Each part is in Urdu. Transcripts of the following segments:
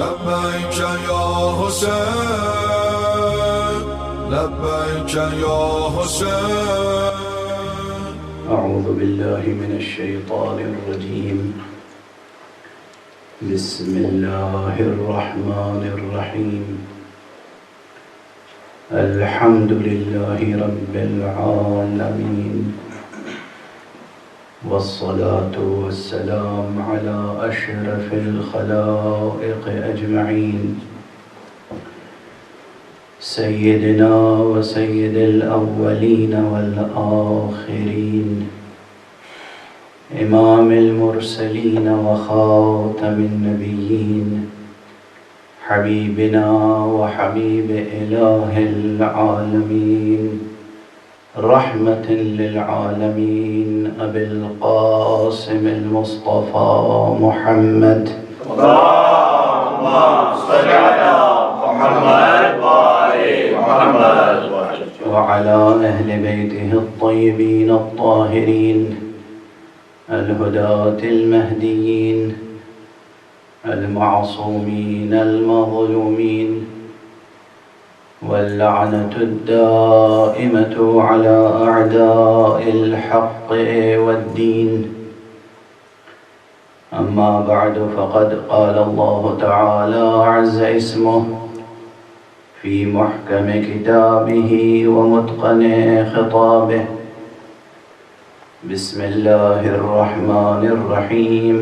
لبيك يا حسين لبيك يا حسين. أعوذ بالله من الشيطان الرجيم. بسم الله الرحمن الرحيم. الحمد لله رب العالمين، والصلاة والسلام على أشرف الخلائق أجمعين، سيدنا وسيد الأولين والآخرين، إمام المرسلين وخاتم النبيين، حبيبنا وحبيب إله العالمين، رحمة للعالمين، أبي القاسم المصطفى محمد. اللهم صل على محمد وآل محمد وعلى أهل بيته الطيبين الطاهرين الهداة المهديين المعصومين المظلومين، واللعنة الدائمة على أعداء الحق والدين. أما بعد، فقد قال الله تعالى عز اسمه في محكم كتابه ومتقن خطابه. بسم الله الرحمن الرحيم.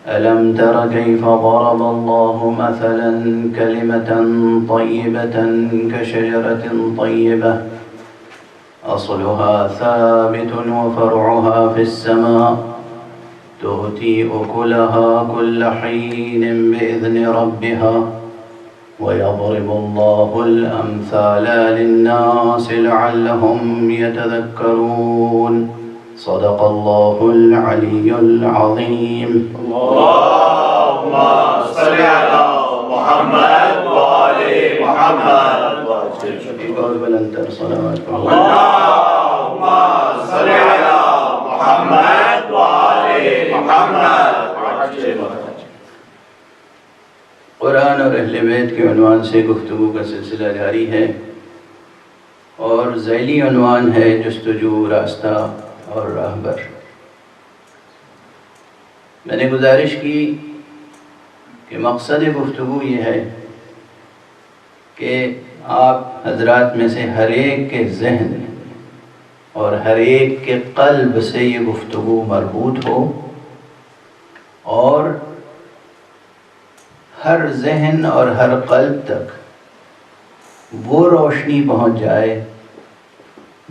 ألم تر كيف ضرب الله مثلا كلمة طيبة كشجرة طيبة أصلها ثابت وفرعها في السماء تؤتي أكلها كل حين بإذن ربها ويضرب الله الأمثال للناس لعلهم يتذكرون. صدق الله العلي العظيم. اللهم صل على محمد وآل محمد. ایک اور بلند تر صلوات. اللهم صل على محمد وآل محمد. قرآن اور اہل بیت کے عنوان سے گفتگو کا سلسلہ جاری ہے، اور ذیلی عنوان ہے جستجو، راستہ اور راہبر. میں نے گزارش کی کہ مقصد گفتگو یہ ہے کہ آپ حضرات میں سے ہر ایک کے ذہن اور ہر ایک کے قلب سے یہ گفتگو مربوط ہو، اور ہر ذہن اور ہر قلب تک وہ روشنی پہنچ جائے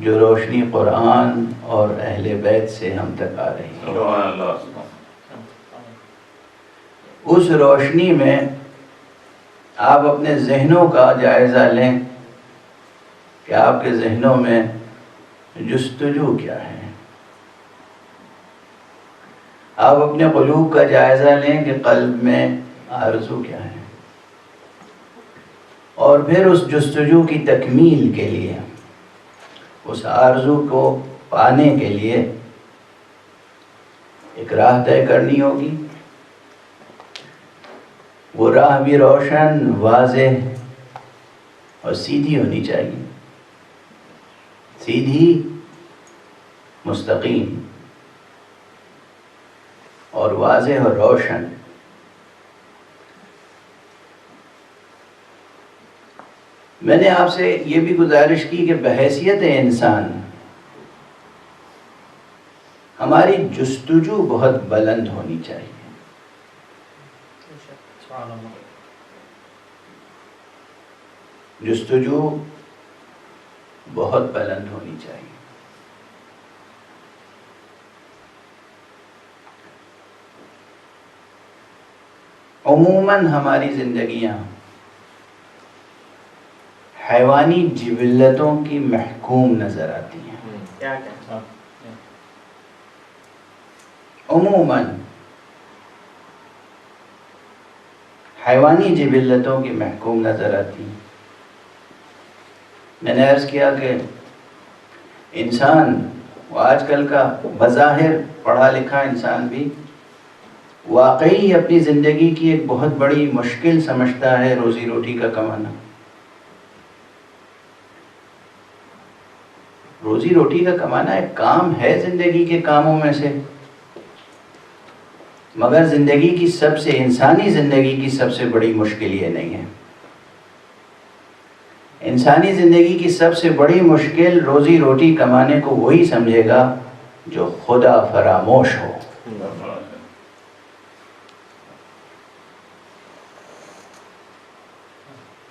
جو روشنی قرآن اور اہل بیت سے ہم تک آ رہی ہے. اس روشنی میں آپ اپنے ذہنوں کا جائزہ لیں کہ آپ کے ذہنوں میں جستجو کیا ہے. آپ اپنے قلوب کا جائزہ لیں کہ قلب میں آرزو کیا ہے، اور پھر اس جستجو کی تکمیل کے لیے، اس آرزو کو پانے کے لیے ایک راہ طے کرنی ہوگی. وہ راہ بھی روشن، واضح اور سیدھی ہونی چاہیے، سیدھی، مستقیم اور واضح اور روشن. میں نے آپ سے یہ بھی گزارش کی کہ بحیثیت انسان ہماری جستجو بہت بلند ہونی چاہیے. جستجو بہت بلند ہونی چاہیے. عموماً ہماری زندگیاں حیوانی جبلتوں کی محکوم نظر آتی ہیں. عموماً حیوانی جبلتوں کی محکوم نظر آتی ہیں. میں نے عرض کیا کہ انسان، وہ آج کل کا بظاہر پڑھا لکھا انسان بھی، واقعی اپنی زندگی کی ایک بہت بڑی مشکل سمجھتا ہے روزی روٹی کا کمانا. روزی روٹی کا کمانا ایک کام ہے زندگی کے کاموں میں سے، مگر زندگی کی انسانی زندگی کی سب سے بڑی مشکل یہ نہیں ہے. انسانی زندگی کی سب سے بڑی مشکل روزی روٹی کمانے کو وہی سمجھے گا جو خدا فراموش ہو.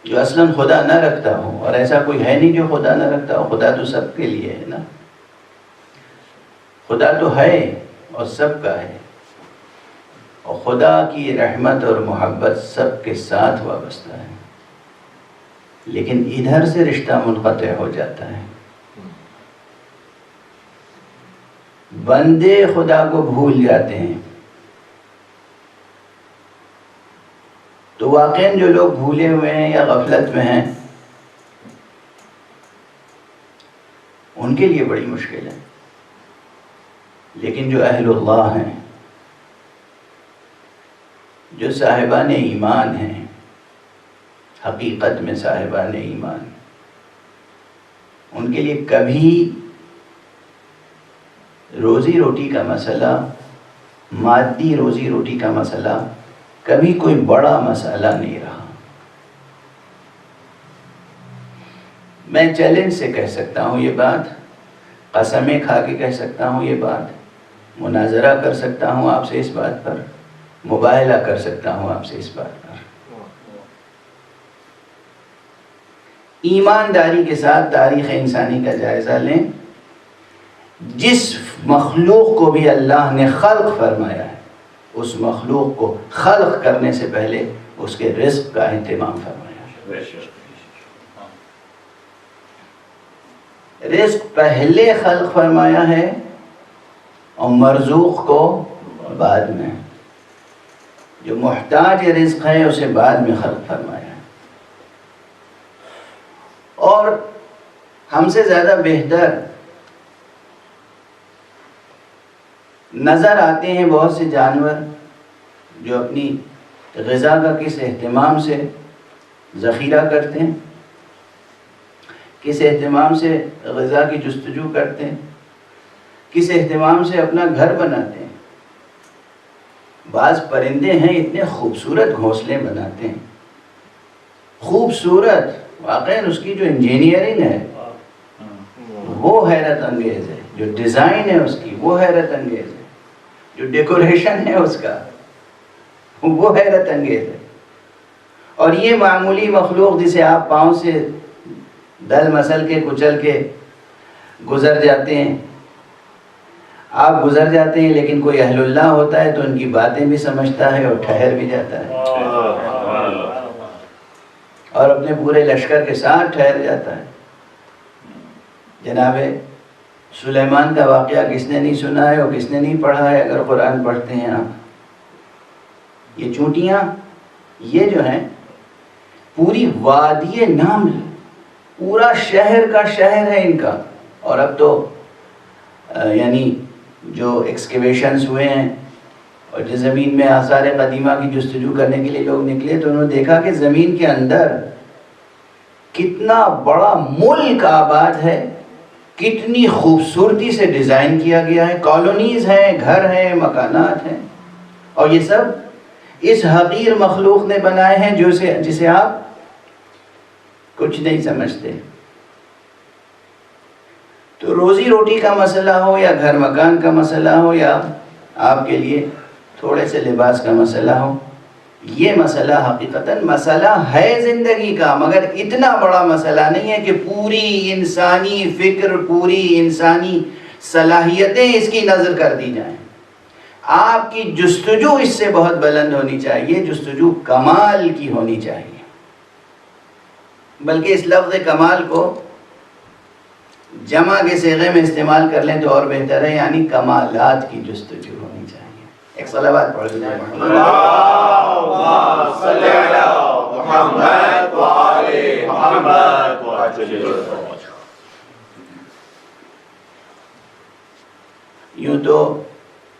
جو اصلاً خدا نہ رکھتا ہو، اور ایسا کوئی ہے نہیں جو خدا نہ رکھتا ہو. خدا تو سب کے لیے ہے نا. خدا تو ہے اور سب کا ہے، اور خدا کی رحمت اور محبت سب کے ساتھ وابستہ ہے. لیکن ادھر سے رشتہ منقطع ہو جاتا ہے. بندے خدا کو بھول جاتے ہیں. تو واقعاً جو لوگ بھولے ہوئے ہیں یا غفلت میں ہیں، ان کے لیے بڑی مشکل ہے. لیکن جو اہل اللہ ہیں، جو صاحبان ایمان ہیں، حقیقت میں صاحبان ایمان، ان کے لیے کبھی روزی روٹی کا مسئلہ، مادی روزی روٹی کا مسئلہ کبھی کوئی بڑا مسئلہ نہیں رہا. میں چیلنج سے کہہ سکتا ہوں یہ بات، قسمیں کھا کے کہہ سکتا ہوں یہ بات، مناظرہ کر سکتا ہوں آپ سے اس بات پر، مباہلہ کر سکتا ہوں آپ سے اس بات پر. ایمانداری کے ساتھ تاریخ انسانی کا جائزہ لیں. جس مخلوق کو بھی اللہ نے خلق فرمایا ہے، اس مخلوق کو خلق کرنے سے پہلے اس کے رزق کا اہتمام فرمایا. رزق پہلے خلق فرمایا ہے اور مرزوق کو بعد میں. جو محتاج رزق ہے اسے بعد میں خلق فرمایا ہے. اور ہم سے زیادہ بہتر نظر آتے ہیں بہت سے جانور جو اپنی غذا کا کس اہتمام سے ذخیرہ کرتے ہیں، کس اہتمام سے غذا کی جستجو کرتے ہیں، کس اہتمام سے اپنا گھر بناتے ہیں. بعض پرندے ہیں اتنے خوبصورت گھونسلے بناتے ہیں، خوبصورت، واقعاً اس کی جو انجینئرنگ ہے وہ حیرت انگیز ہے، جو ڈیزائن ہے اس کی وہ حیرت انگیز ہے، جو ڈیکوریشن ہے اس کا وہ حیرت انگیز ہے. اور یہ معمولی مخلوق جسے آپ پاؤں سے دل مسل کے کچل کے گزر جاتے ہیں، آپ گزر جاتے ہیں، لیکن کوئی اہل اللہ ہوتا ہے تو ان کی باتیں بھی سمجھتا ہے اور ٹھہر بھی جاتا ہے اور اپنے پورے لشکر کے ساتھ ٹھہر جاتا ہے. جناب سلیمان کا واقعہ کس نے نہیں سنا ہے اور کس نے نہیں پڑھا ہے اگر قرآن پڑھتے ہیں آپ. یہ چونٹیاں یہ جو ہیں پوری وادی نمل، پورا شہر کا شہر ہے ان کا. اور اب تو یعنی جو ایکسکیویشنز ہوئے ہیں اور جو زمین میں آثار قدیمہ کی جستجو کرنے کے لیے لوگ نکلے تو انہوں نے دیکھا کہ زمین کے اندر کتنا بڑا ملک آباد ہے، کتنی خوبصورتی سے ڈیزائن کیا گیا ہے. کالونیز ہیں، گھر ہیں، مکانات ہیں، اور یہ سب اس حقیر مخلوق نے بنائے ہیں جسے آپ کچھ نہیں سمجھتے. تو روزی روٹی کا مسئلہ ہو یا گھر مکان کا مسئلہ ہو یا آپ کے لیے تھوڑے سے لباس کا مسئلہ ہو، یہ مسئلہ حقیقتاً مسئلہ ہے زندگی کا، مگر اتنا بڑا مسئلہ نہیں ہے کہ پوری انسانی فکر، پوری انسانی صلاحیتیں اس کی نظر کر دی جائیں. آپ کی جستجو اس سے بہت بلند ہونی چاہیے، جستجو کمال کی ہونی چاہیے. بلکہ اس لفظ کمال کو جمع کے صیغے میں استعمال کر لیں تو اور بہتر ہے، یعنی کمالات کی جستجو ہونی چاہیے. ایک صلوات پڑھ لیجیے. اللہم صلی علی محمد و آل محمد و یوں تو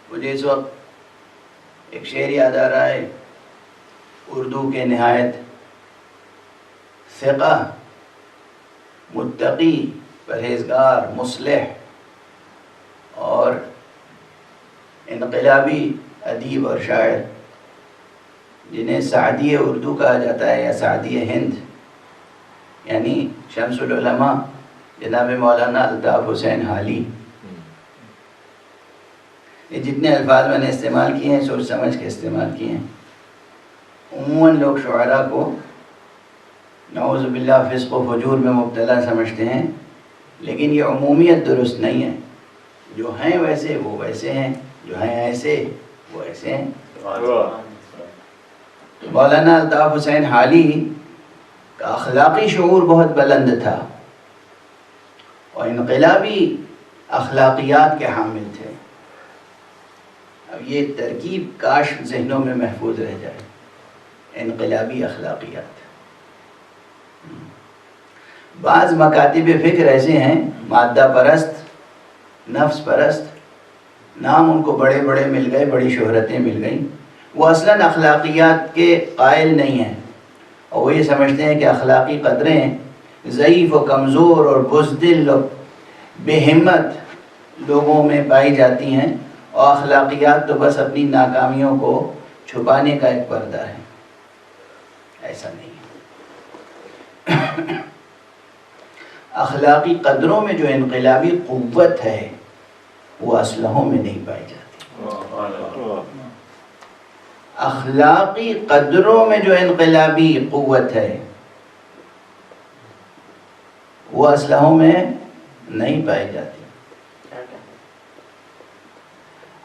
مجھے اس وقت ایک شعر یاد آ رہا ہے اردو کے نہایت ثقہ، متقی، پرہیزگار، مصلح اور انقلابی ادیب اور شاعر جنہیں سعدی اردو کہا جاتا ہے یا سعدی ہند، یعنی شمس العلماء جناب مولانا الطاف حسین حالی. یہ جتنے الفاظ میں نے استعمال کیے ہیں سوچ سمجھ کے استعمال کیے ہیں. عموماً لوگ شعراء کو نعوذ باللہ فسق و فجور میں مبتلا سمجھتے ہیں، لیکن یہ عمومیت درست نہیں ہے. جو ہیں ویسے وہ ویسے ہیں، جو ہیں ایسے وہ ایسے ہیں. مولانا الطاف حسین حالی کا اخلاقی شعور بہت بلند تھا اور انقلابی اخلاقیات کے حامل تھے. اب یہ ترکیب کاش ذہنوں میں محفوظ رہ جائے، انقلابی اخلاقیات. بعض مکاتب فکر ایسے ہیں مادہ پرست، نفس پرست، نام ان کو بڑے بڑے مل گئے، بڑی شہرتیں مل گئیں، وہ اصلاً اخلاقیات کے قائل نہیں ہیں اور وہ یہ سمجھتے ہیں کہ اخلاقی قدریں ضعیف و کمزور اور بزدل اور بے ہمت لوگوں میں پائی جاتی ہیں اور اخلاقیات تو بس اپنی ناکامیوں کو چھپانے کا ایک پردہ ہے. ایسا نہیں ہے. اخلاقی قدروں میں جو انقلابی قوت ہے وہ اسلحوں میں نہیں پائی جاتی. اخلاقی قدروں میں جو انقلابی قوت ہے وہ اسلحوں میں نہیں پائی جاتی.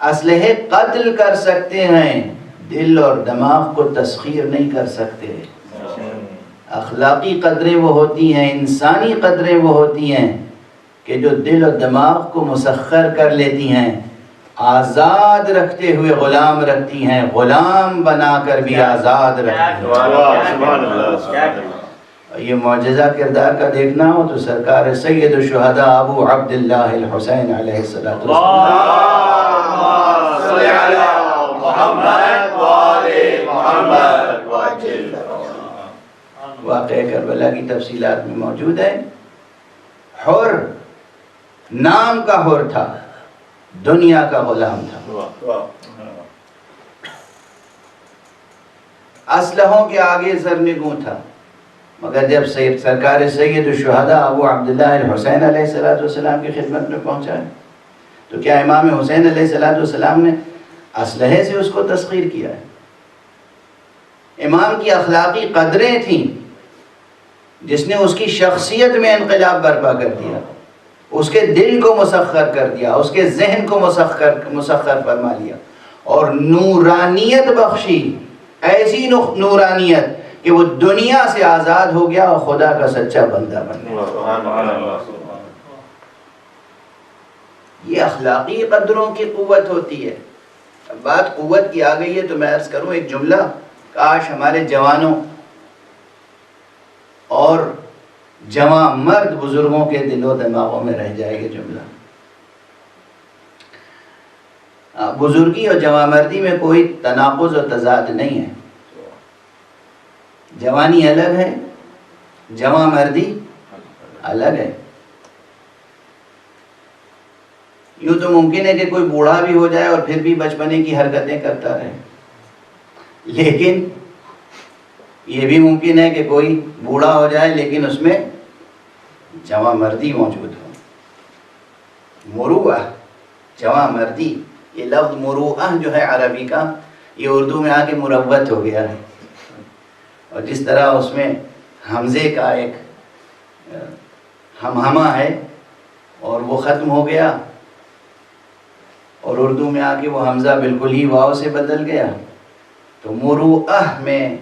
اسلحے قتل کر سکتے ہیں، دل اور دماغ کو تسخیر نہیں کر سکتے. اخلاقی قدریں وہ ہوتی ہیں، انسانی قدریں وہ ہوتی ہیں کہ جو دل اور دماغ کو مسخر کر لیتی ہیں، آزاد رکھتے ہوئے غلام رکھتی ہیں، غلام بنا کر بھی آزاد رکھتی ہیں. یہ معجزہ کردار کا دیکھنا ہو تو سرکار سید الشہداء ابو عبداللہ الحسین علیہ الصلوۃ واقعہ کربلا کی تفصیلات میں موجود ہے. حر، نام کا حر تھا، دنیا کا غلام تھا. اسلحوں کے آگے سرنگوں تھا، مگر جب سرکار سید الشہداء ابو عبداللہ الحسین علیہ السلام کی خدمت میں پہنچا ہے تو کیا امام حسین علیہ السلام نے اسلحے سے اس کو تسخیر کیا ہے؟ امام کی اخلاقی قدریں تھیں جس نے اس کی شخصیت میں انقلاب برپا کر دیا، اس کے دل کو مسخر کر دیا، اس کے ذہن کو مسخر فرما لیا اور نورانیت بخشی، ایسی نورانیت کہ وہ دنیا سے آزاد ہو گیا اور خدا کا سچا بندہ بن گیا. یہ اخلاقی قدروں کی قوت ہوتی ہے. اب بات قوت کی آ گئی ہے تو میں عرض کروں ایک جملہ، کاش ہمارے جوانوں اور جوان مرد بزرگوں کے دل و دماغوں میں رہ جائے. یہ جملہ، بزرگی اور جوان مردی میں کوئی تناقض اور تضاد نہیں ہے. جوانی الگ ہے، جوان مردی الگ ہے. یوں تو ممکن ہے کہ کوئی بوڑھا بھی ہو جائے اور پھر بھی بچپنے کی حرکتیں کرتا رہے، لیکن یہ بھی ممکن ہے کہ کوئی بوڑھا ہو جائے لیکن اس میں جوان مردی موجود ہو. مروءہ، جوان مردی، یہ لفظ مروءہ جو ہے عربی کا، یہ اردو میں آ کے مروت ہو گیا ہے. اور جس طرح اس میں حمزے کا ایک ہمہمہ ہے اور وہ ختم ہو گیا اور اردو میں آ کے وہ حمزہ بالکل ہی واو سے بدل گیا، تو مروءہ میں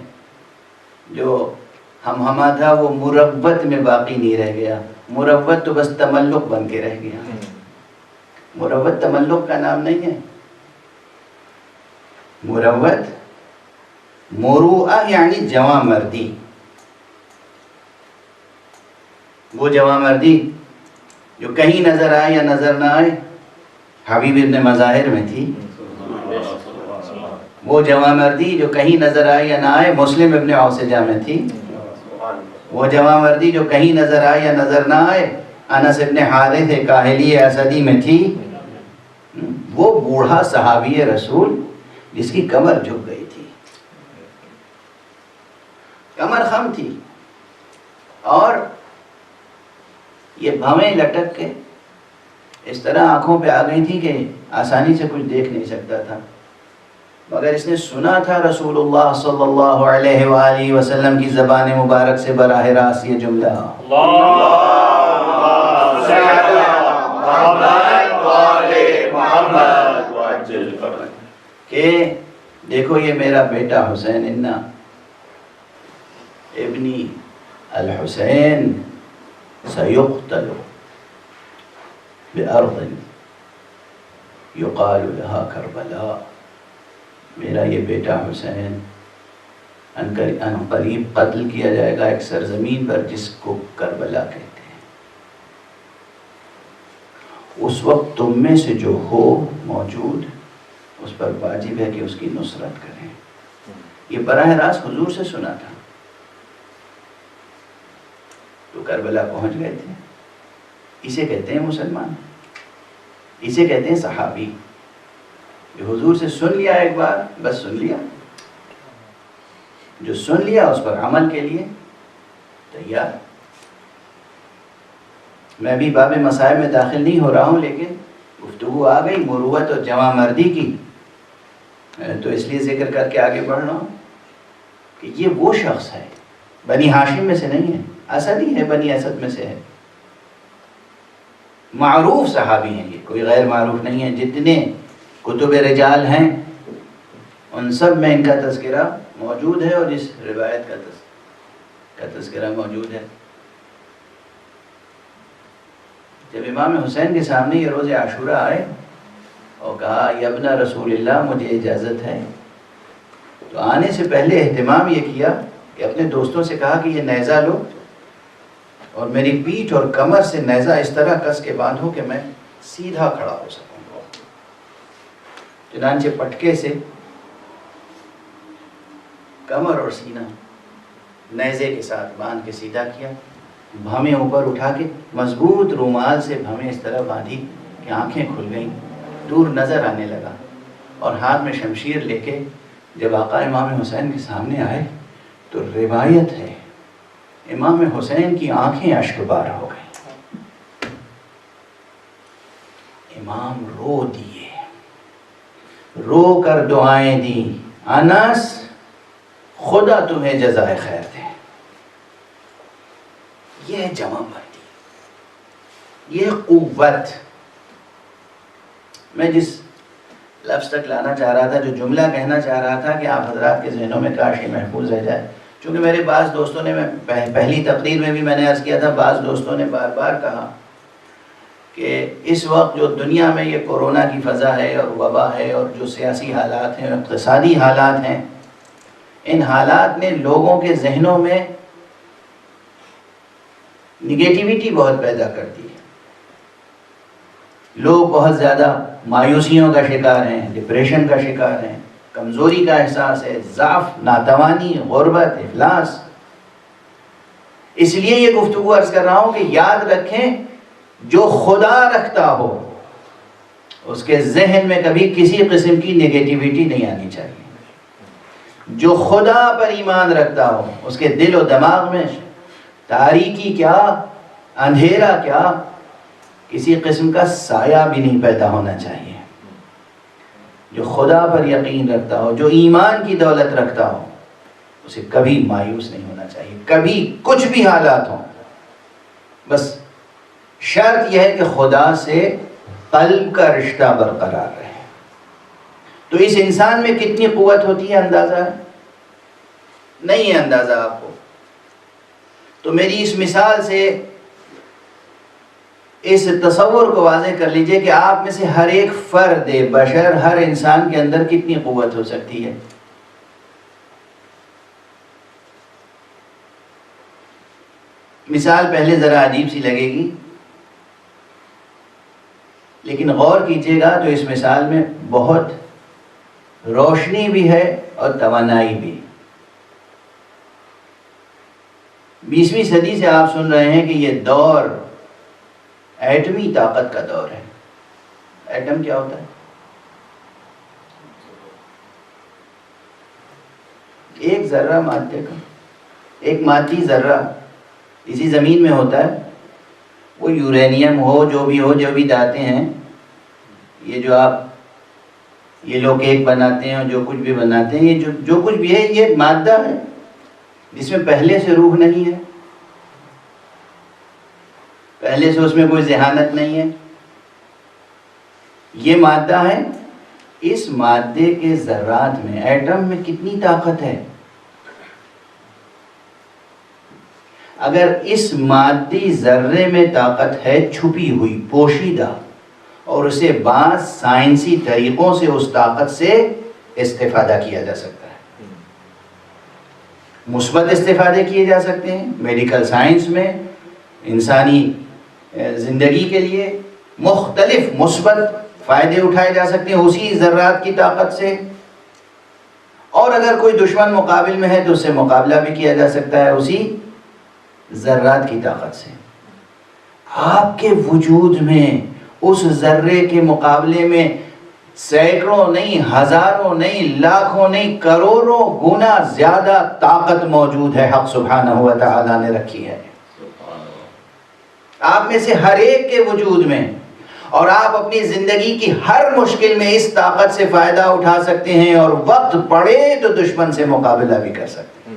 جو ہمہمہ تھا وہ مروت میں باقی نہیں رہ گیا. مروت تو بس تملق بن کے رہ گیا. مروت تملق کا نام نہیں ہے. مروت، مروءہ یعنی جوان مردی. وہ جوان مردی جو کہیں نظر آئے یا نظر نہ آئے، حبیب ابن مظاہر میں تھی. وہ جواں مردی جو کہیں نظر آئے یا نہ آئے، مسلم ابن اوسجہ میں تھی. وہ جواں مردی جو کہیں نظر آئے یا نظر نہ آئے، انس ابن حارث کاہلی اسدی میں تھی. وہ بوڑھا صحابی رسول جس کی کمر جھک گئی تھی، کمر خم تھی، اور یہ بھویں لٹک کے اس طرح آنکھوں پہ آ گئی تھی کہ آسانی سے کچھ دیکھ نہیں سکتا تھا. مگر اس نے سنا تھا رسول اللہ صلی اللہ علیہ وآلہ وسلم کی زبان مبارک سے براہ راست یہ جملہ، کہ دیکھو یہ میرا بیٹا حسین ان ابنی الحسین سیقتل بأرض یقال لها کربلا. میرا یہ بیٹا حسین ان قریب قتل کیا جائے گا ایک سرزمین پر جس کو کربلا کہتے ہیں. اس وقت تم میں سے جو ہو موجود اس پر واجب ہے کہ اس کی نصرت کریں. یہ براہ راست حضور سے سنا تھا. تو کربلا پہنچ گئے تھے. اسے کہتے ہیں مسلمان، اسے کہتے ہیں صحابی. جو حضور سے سن لیا ایک بار، بس سن لیا، جو سن لیا اس پر عمل کے لیے تیار. میں بھی باب مسائب میں داخل نہیں ہو رہا ہوں، لیکن گفتگو آ گئی مروت اور جواں مردی کی، تو اس لیے ذکر کر کے آگے بڑھ رہا ہوں کہ یہ وہ شخص ہے، بنی ہاشم میں سے نہیں ہے، اسدی ہے، بنی اسد میں سے ہے. معروف صحابی ہیں یہ، کوئی غیر معروف نہیں ہے. جتنے کتب رجال ہیں ان سب میں ان کا تذکرہ موجود ہے، اور اس روایت کا تذکرہ موجود ہے. جب امام حسین کے سامنے یہ روز عاشورہ آئے اور کہا یا ابن رسول اللہ مجھے اجازت ہے، تو آنے سے پہلے اہتمام یہ کیا کہ اپنے دوستوں سے کہا کہ یہ نیزہ لو اور میری پیٹھ اور کمر سے نیزہ اس طرح کس کے باندھو کہ میں سیدھا کھڑا ہو سکوں. چنانچہ پٹکے سے کمر اور سینہ نیزے کے ساتھ باندھ کے سیدھا کیا. بھویں اوپر اٹھا کے مضبوط رومال سے بھویں اس طرح باندھی کہ آنکھیں کھل گئیں، دور نظر آنے لگا. اور ہاتھ میں شمشیر لے کے جب آقا امام حسین کے سامنے آئے تو روایت ہے امام حسین کی آنکھیں اشک بار ہو گئیں. امام رو دیے، رو کر دعائیں دی، انس خدا تمہیں جزائے خیر دے. یہ جمع مردی، یہ قوت. میں جس لفظ تک لانا چاہ رہا تھا، جو جملہ کہنا چاہ رہا تھا کہ آپ حضرات کے ذہنوں میں کاش یہ محفوظ رہ جائے. چونکہ میرے بعض دوستوں نے، میں پہلی تقریر میں بھی میں نے عرض کیا تھا، بعض دوستوں نے بار بار کہا کہ اس وقت جو دنیا میں یہ کورونا کی فضا ہے اور وبا ہے اور جو سیاسی حالات ہیں، اقتصادی حالات ہیں، ان حالات نے لوگوں کے ذہنوں میں نگیٹیویٹی بہت پیدا کر دی ہے. لوگ بہت زیادہ مایوسیوں کا شکار ہیں، ڈپریشن کا شکار ہیں، کمزوری کا احساس ہے، ضعف، ناتوانی، غربت، افلاس. اس لیے یہ گفتگو عرض کر رہا ہوں کہ یاد رکھیں جو خدا رکھتا ہو اس کے ذہن میں کبھی کسی قسم کی نگیٹیویٹی نہیں آنی چاہیے. جو خدا پر ایمان رکھتا ہو اس کے دل و دماغ میں تاریکی کیا، اندھیرا کیا، کسی قسم کا سایہ بھی نہیں پیدا ہونا چاہیے. جو خدا پر یقین رکھتا ہو، جو ایمان کی دولت رکھتا ہو، اسے کبھی مایوس نہیں ہونا چاہیے، کبھی کچھ بھی حالات ہوں. بس شرط یہ ہے کہ خدا سے قلب کا رشتہ برقرار رہے. تو اس انسان میں کتنی قوت ہوتی ہے اندازہ ہے؟ نہیں ہے اندازہ آپ کو. تو میری اس مثال سے اس تصور کو واضح کر لیجئے کہ آپ میں سے ہر ایک فرد بشر، ہر انسان کے اندر کتنی قوت ہو سکتی ہے. مثال پہلے ذرا عجیب سی لگے گی، لیکن غور کیجئے گا تو اس مثال میں بہت روشنی بھی ہے اور توانائی بھی. 20ویں صدی سے آپ سن رہے ہیں کہ یہ دور ایٹمی طاقت کا دور ہے. ایٹم کیا ہوتا ہے؟ ایک ذرہ مادے کا، ایک مادی ذرہ اسی زمین میں ہوتا ہے. وہ یورینیم ہو، جو بھی دھاتیں ہیں، یہ جو آپ یہ لوگ کیک بناتے ہیں، جو کچھ بھی بناتے ہیں، یہ جو کچھ بھی ہے یہ مادہ ہے جس میں پہلے سے روح نہیں ہے، پہلے سے اس میں کوئی ذہانت نہیں ہے. یہ مادہ ہے. اس مادے کے ذرات میں، ایٹم میں کتنی طاقت ہے؟ اگر اس مادی ذرے میں طاقت ہے چھپی ہوئی، پوشیدہ، اور اسے بعض سائنسی طریقوں سے اس طاقت سے استفادہ کیا جا سکتا ہے. مثبت استفادے کیے جا سکتے ہیں میڈیکل سائنس میں، انسانی زندگی کے لیے مختلف مثبت فائدے اٹھائے جا سکتے ہیں اسی ذرات کی طاقت سے. اور اگر کوئی دشمن مقابل میں ہے تو اس سے مقابلہ بھی کیا جا سکتا ہے اسی ذرات کی طاقت سے. آپ کے وجود میں اس ذرے کے مقابلے میں سینکڑوں نہیں، ہزاروں نہیں، لاکھوں نہیں، کروڑوں گنا زیادہ طاقت موجود ہے. حق سبحانہ و تعالی نے رکھی ہے آپ میں سے ہر ایک کے وجود میں، اور آپ اپنی زندگی کی ہر مشکل میں اس طاقت سے فائدہ اٹھا سکتے ہیں، اور وقت پڑے تو دشمن سے مقابلہ بھی کر سکتے ہیں.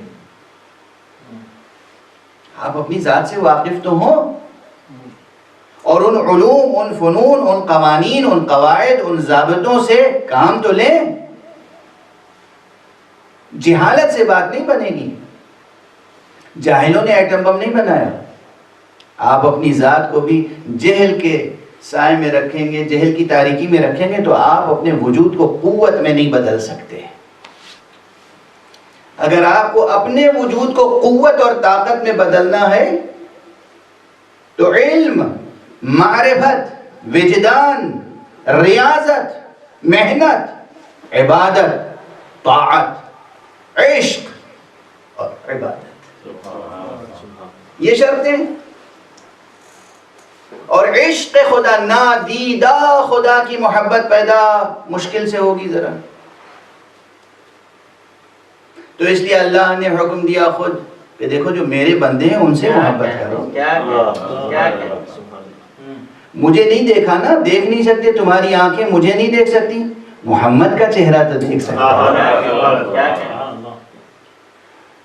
آپ اپنی ذات سے واقف تو ہوں، اور ان علوم، ان فنون، ان قوانین، ان قواعد، ان ضابطوں سے کام تو لیں. جہالت سے بات نہیں بنے گی. جاہلوں نے ایٹم بم نہیں بنایا. آپ اپنی ذات کو بھی جہل کے سائے میں رکھیں گے، جہل کی تاریکی میں رکھیں گے تو آپ اپنے وجود کو قوت میں نہیں بدل سکتے. اگر آپ کو اپنے وجود کو قوت اور طاقت میں بدلنا ہے تو علم، معرفت، وجدان، ریاضت، محنت، عبادت، طاعت، عشق اور عبادت، یہ شرطیں. اور عشق خدا، نادیدہ خدا کی محبت پیدا مشکل سے ہوگی ذرا. تو اس لیے اللہ نے حکم دیا خود کہ دیکھو جو میرے بندے ہیں ان سے محبت کرو. مجھے نہیں دیکھا نا، دیکھ نہیں سکتے، تمہاری آنکھیں مجھے نہیں دیکھ سکتی، محمد کا چہرہ تو دیکھ سکتا.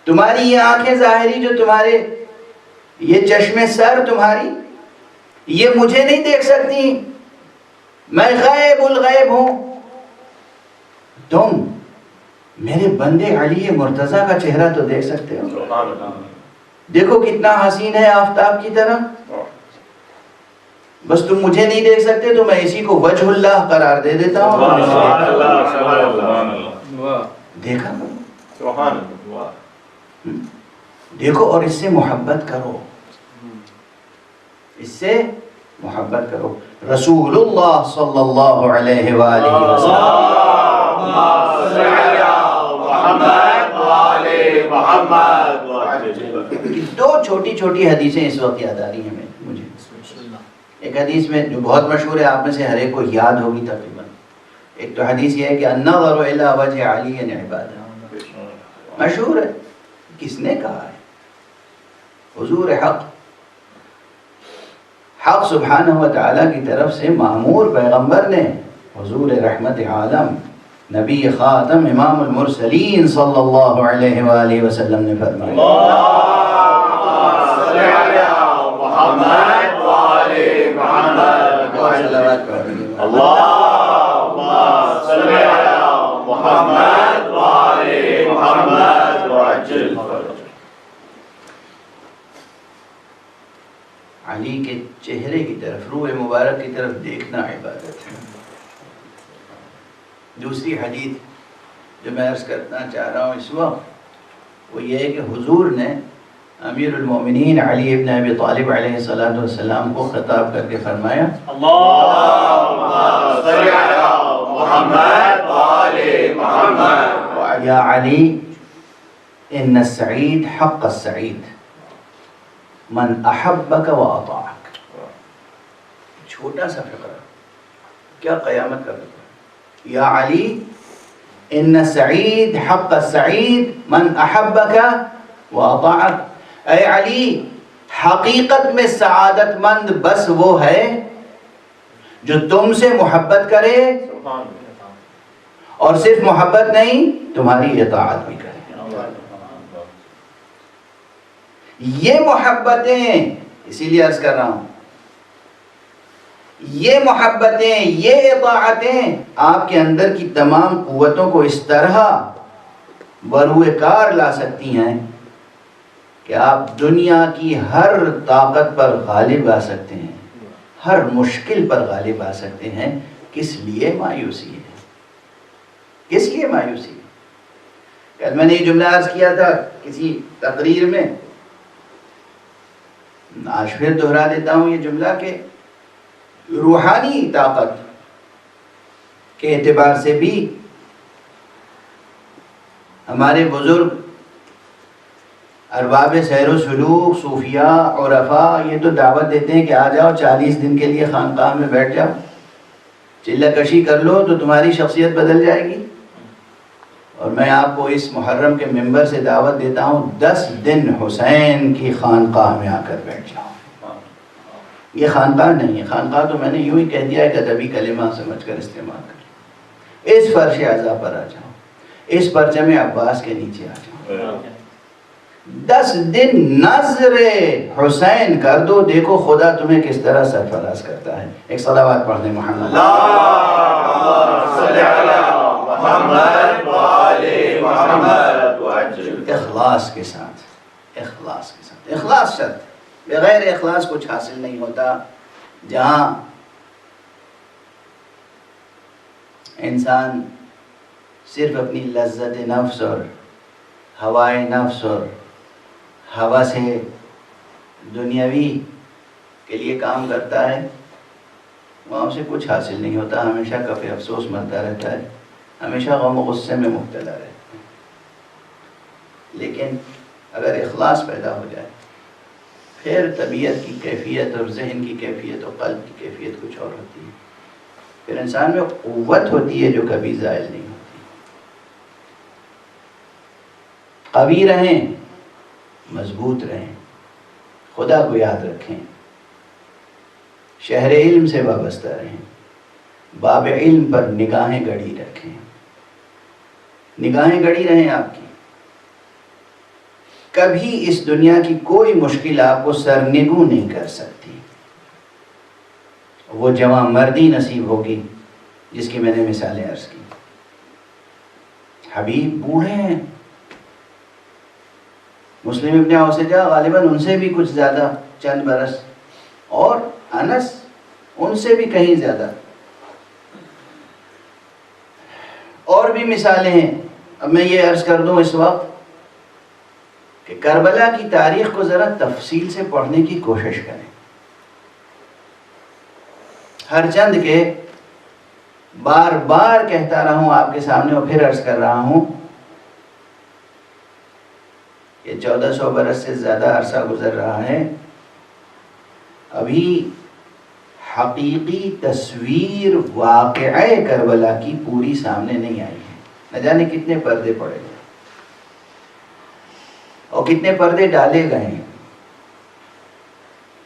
تمہاری یہ آنکھیں ظاہری، جو تمہارے یہ چشم سر تمہاری، یہ مجھے نہیں دیکھ سکتی، میں غیب الغیب ہوں. تم میرے بندے علی مرتضیٰ کا چہرہ تو دیکھ سکتے ہو. دیکھو کتنا حسین ہے آفتاب کی طرح. بس تم مجھے نہیں دیکھ سکتے تو میں اسی کو وجہ اللہ قرار دے دیتا ہوں. دیکھا دیکھو، اور اس سے محبت کرو، اس سے محبت کرو. رسول اللہ صلی اللہ علیہ وآلہ وسلم. دو چھوٹی چھوٹی حدیثیں اس وقت یاد آ رہی ہیں مجھے. ایک حدیث میں جو بہت مشہور ہے، آپ میں سے ہر ایک کو یاد ہوگی تقریباً. ایک تو حدیث یہ ہے کہ النظر الی وجہ علی عبادہ، مشہور ہے. کس نے کہا ہے؟ حضور حق سبحانہ و تعالیٰ کی طرف سے مامور پیغمبر نے، حضور رحمت عالم، نبی خاتم، امام المرسلین صلی اللہ علیہ وآلہ وسلم نے فرمایا، علی کے چہرے کی طرف، روح مبارک کی طرف دیکھنا عبادت ہے. دوسری حدیث جو میں عرض کرنا چاہ رہا ہوں اس وقت وہ یہ ہے کہ حضور نے امیر المومنین علی ابن ابی طالب علیہ السلام کو خطاب کر کے فرمایا، اللہم صلی علی محمد وآل محمد یا علی ان السعید حق السعید من احبک و اطاعک. چھوٹا سا فقرہ کیا قیامت کا فقرہ. یا علی ان السعید حق السعید من احبک و اطاعک. اے علی حقیقت میں سعادت مند بس وہ ہے جو تم سے محبت کرے اور صرف محبت نہیں تمہاری اطاعت بھی کرے. یہ محبتیں اسی لیے عرض کر رہا ہوں یہ محبتیں یہ اطاعتیں آپ کے اندر کی تمام قوتوں کو اس طرح بروئے کار لا سکتی ہیں کہ آپ دنیا کی ہر طاقت پر غالب آ سکتے ہیں, ہر مشکل پر غالب آ سکتے ہیں. کس لیے مایوسی ہے؟ کس لیے مایوسی ہے؟ کل میں نے یہ جملہ عرض کیا تھا کسی تقریر میں, آج پھر دہرا دیتا ہوں یہ جملہ کہ روحانی طاقت کے اعتبار سے بھی ہمارے بزرگ ارباب سیر و سلوک, صوفیاء, عرفاء یہ تو دعوت دیتے ہیں کہ آ جاؤ 40 دن کے لیے خانقاہ میں بیٹھ جاؤ, چلہ کشی کر لو تو تمہاری شخصیت بدل جائے گی. اور میں آپ کو اس محرم کے منبر سے دعوت دیتا ہوں 10 دن حسین کی خانقاہ میں آ کر بیٹھ جاؤ. یہ خانقاہ نہیں ہے, خانقاہ تو میں نے یوں ہی کہہ دیا ہے کہ ادبی کلمہ سمجھ کر استعمال کر. اس فرش اعضا پر آ جاؤ, اس پرچم عباس کے نیچے آ جاؤ, 10 دن نظر حسین کر دو, دیکھو خدا تمہیں کس طرح سرفراز کرتا ہے. ایک صلوات پڑھ دیں محمد صلی علی محمد وآل محمد. اخلاص کے ساتھ, اخلاص کے ساتھ, اخلاص شرط. بغیر اخلاص کچھ حاصل نہیں ہوتا. جہاں انسان صرف اپنی لذت نفس اور ہوائے نفس اور ہوا سے دنیاوی کے لیے کام کرتا ہے, وہاں سے کچھ حاصل نہیں ہوتا. ہمیشہ کف افسوس مرتا رہتا ہے, ہمیشہ غم و غصے میں مبتلا رہتا ہے. لیکن اگر اخلاص پیدا ہو جائے پھر طبیعت کی کیفیت اور ذہن کی کیفیت اور قلب کی کیفیت کچھ اور ہوتی ہے. پھر انسان میں قوت ہوتی ہے جو کبھی زائل نہیں ہوتی. قوی رہیں, مضبوط رہیں, خدا کو یاد رکھیں, شہر علم سے وابستہ رہیں, باب علم پر نگاہیں گڑی رکھیں. نگاہیں گڑی رہیں آپ کی. کبھی اس دنیا کی کوئی مشکل آپ کو سرنگوں نہیں کر سکتی. وہ جوان مردی نصیب ہوگی جس کی میں نے مثالیں عرض کی. حبیب بوڑھے ہیں, مسلم ابن اوسجہ غالباً ان سے بھی کچھ زیادہ چند برس, اور انس ان سے بھی کہیں زیادہ. اور بھی مثالیں ہیں. اب میں یہ عرض کر دوں اس وقت کہ کربلا کی تاریخ کو ذرا تفصیل سے پڑھنے کی کوشش کریں. ہر چند کے بار بار کہتا رہا ہوں آپ کے سامنے اور پھر عرض کر رہا ہوں کہ 1400 برس سے زیادہ عرصہ گزر رہا ہے, ابھی حقیقی تصویر واقعہ کربلا کی پوری سامنے نہیں آئی ہے. نہ جانے کتنے پردے پڑے گئے اور کتنے پردے ڈالے گئے ہیں.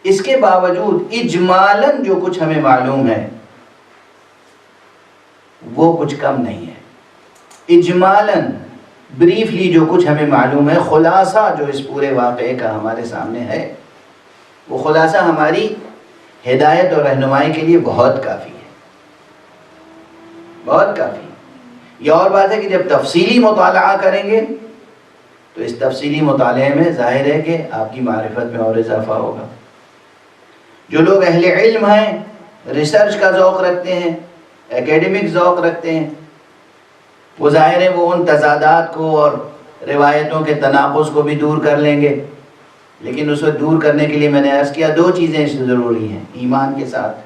اس کے باوجود اجمالاً جو کچھ ہمیں معلوم ہے وہ کچھ کم نہیں ہے. اجمالاً بریفلی جو کچھ ہمیں معلوم ہے, خلاصہ جو اس پورے واقعے کا ہمارے سامنے ہے, وہ خلاصہ ہماری ہدایت اور رہنمائی کے لیے بہت کافی ہے, بہت کافی. یہ اور بات ہے کہ جب تفصیلی مطالعہ کریں گے تو اس تفصیلی مطالعے میں ظاہر ہے کہ آپ کی معرفت میں اور اضافہ ہوگا. جو لوگ اہل علم ہیں, ریسرچ کا ذوق رکھتے ہیں, ایکیڈمک ذوق رکھتے ہیں, وہ ظاہر ہے وہ ان تضادات کو اور روایتوں کے تناقض کو بھی دور کر لیں گے. لیکن اس کو دور کرنے کے لیے میں نے عرض کیا 2 چیزیں ضروری ہیں ایمان کے ساتھ.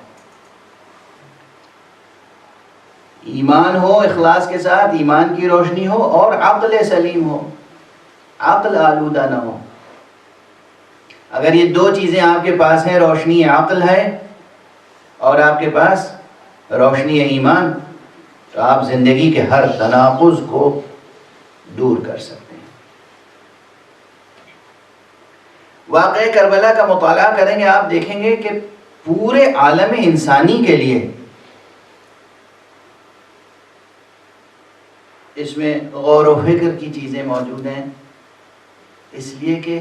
ایمان ہو اخلاص کے ساتھ، ایمان کی روشنی ہو، اور عقل سلیم ہو، عقل آلودہ نہ ہو۔ اگر یہ دو چیزیں آپ کے پاس ہیں، روشنی عقل ہے اور آپ کے پاس روشنی ایمان، تو آپ زندگی کے ہر تناقض کو دور کر سکتے ہیں۔ واقعہ کربلا کا مطالعہ کریں گے، آپ دیکھیں گے کہ پورے عالم انسانی کے لیے اس میں غور و فکر کی چیزیں موجود ہیں، اس لیے کہ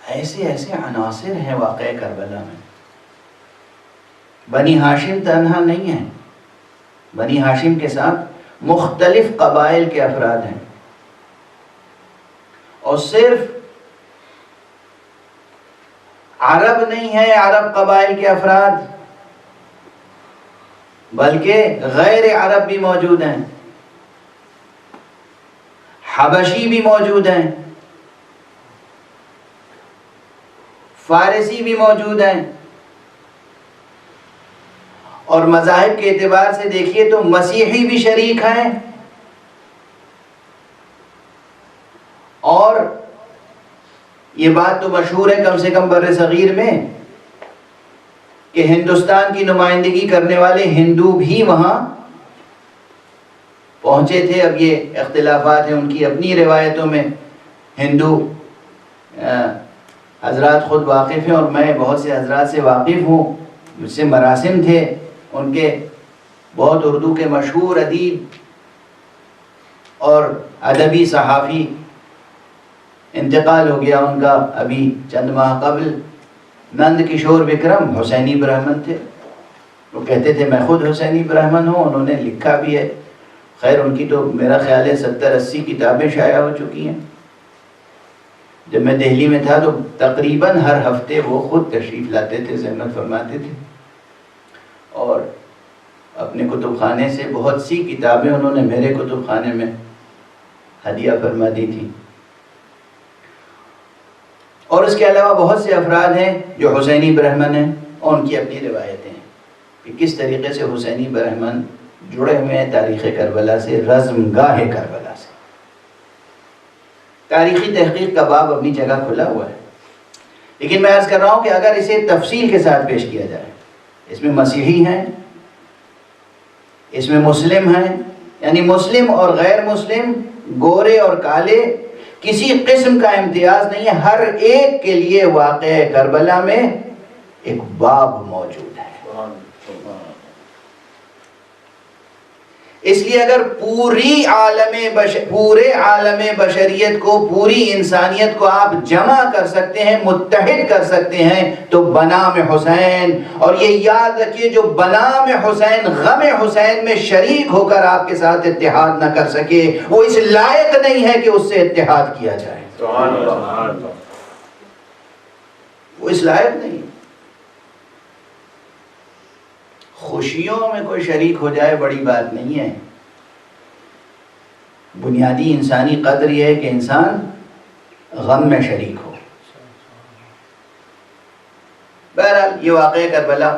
ایسے ایسے عناصر ہیں واقعہ کربلا میں۔ بنی ہاشم تنہا نہیں ہیں، بنی ہاشم کے ساتھ مختلف قبائل کے افراد ہیں، اور صرف عرب نہیں ہیں، عرب قبائل کے افراد، بلکہ غیر عرب بھی موجود ہیں، حبشی بھی موجود ہیں، فارسی بھی موجود ہیں، اور مذاہب کے اعتبار سے دیکھیے تو مسیحی بھی شریک ہیں، اور یہ بات تو مشہور ہے کم سے کم بر صغیر میں کہ ہندوستان کی نمائندگی کرنے والے ہندو بھی وہاں پہنچے تھے۔ اب یہ اختلافات ہیں ان کی اپنی روایتوں میں، ہندو حضرات خود واقف ہیں، اور میں بہت سے حضرات سے واقف ہوں، مجھ سے مراسم تھے ان کے، بہت اردو کے مشہور ادیب اور ادبی صحافی، انتقال ہو گیا ان کا ابھی چند ماہ قبل، نند کشور وکرم حسینی برہمن تھے۔ وہ کہتے تھے میں خود حسینی برہمن ہوں، انہوں نے لکھا بھی ہے، خیر ان کی تو میرا خیال ہے 70-80 کتابیں شائع ہو چکی ہیں۔ جب میں دہلی میں تھا تو تقریباً ہر ہفتے وہ خود تشریف لاتے تھے، زحمت فرماتے تھے، اور اپنے کتب خانے سے بہت سی کتابیں انہوں نے میرے کتب خانے میں ہدیہ فرما دی تھی۔ اور اس کے علاوہ بہت سے افراد ہیں جو حسینی برہمن ہیں، اور ان کی اپنی روایتیں ہیں کہ کس طریقے سے حسینی برہمن جڑے ہوئے ہیں تاریخ کربلا سے، رزم گاہ کربلا سے۔ تاریخی تحقیق کا باب اپنی جگہ کھلا ہوا ہے، لیکن میں عرض کر رہا ہوں کہ اگر اسے تفصیل کے ساتھ پیش کیا جائے، اس میں مسیحی ہیں، اس میں مسلم ہیں، یعنی مسلم اور غیر مسلم، گورے اور کالے، کسی قسم کا امتیاز نہیں ہے، ہر ایک کے لیے واقعہ کربلا میں ایک باب موجود ہے۔ اس لیے اگر پورے عالم بشریت کو، پوری انسانیت کو آپ جمع کر سکتے ہیں، متحد کر سکتے ہیں، تو بنام حسین، اور یہ یاد رکھیے جو بنام حسین، غم حسین میں شریک ہو کر آپ کے ساتھ اتحاد نہ کر سکے، وہ اس لائق نہیں ہے کہ اس سے اتحاد کیا جائے، وہ اس لائق نہیں۔ خوشیوں میں کوئی شریک ہو جائے بڑی بات نہیں ہے، بنیادی انسانی قدر یہ ہے کہ انسان غم میں شریک ہو۔ بہرحال یہ واقعہ کربلا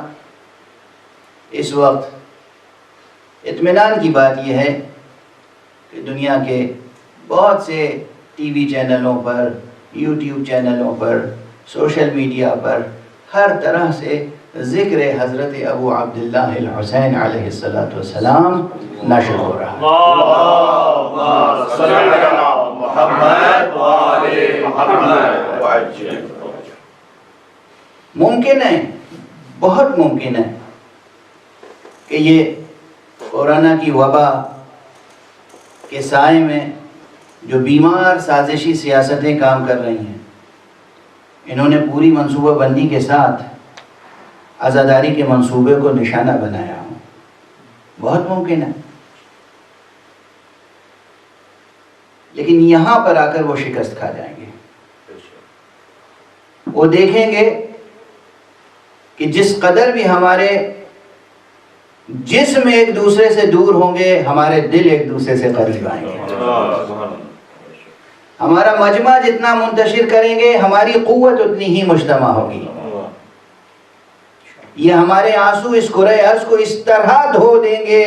اس وقت اطمینان کی بات یہ ہے کہ دنیا کے بہت سے ٹی وی چینلوں پر، یوٹیوب چینلوں پر، سوشل میڈیا پر ہر طرح سے ذکر حضرت ابو عبداللہ الحسین علیہ السلام نشر ہو رہا ہے۔ اللہم صلی علی محمد وآل محمد وعجل۔ ممکن ہے، بہت ممکن ہے کہ یہ کورونا کی وبا کے سائے میں جو بیمار سازشی سیاستیں کام کر رہی ہیں، انہوں نے پوری منصوبہ بندی کے ساتھ عزاداری کے منصوبے کو نشانہ بنایا ہو، بہت ممکن ہے، لیکن یہاں پر آ کر وہ شکست کھا جائیں گے۔ وہ دیکھیں گے کہ جس قدر بھی ہمارے جسم ایک دوسرے سے دور ہوں گے، ہمارے دل ایک دوسرے سے قریب آئیں گے۔ ہمارا مجمع جتنا منتشر کریں گے، ہماری قوت اتنی ہی مجتمع ہوگی۔ یہ ہمارے آنسو اس کرۂ ارض کو اس طرح دھو دیں گے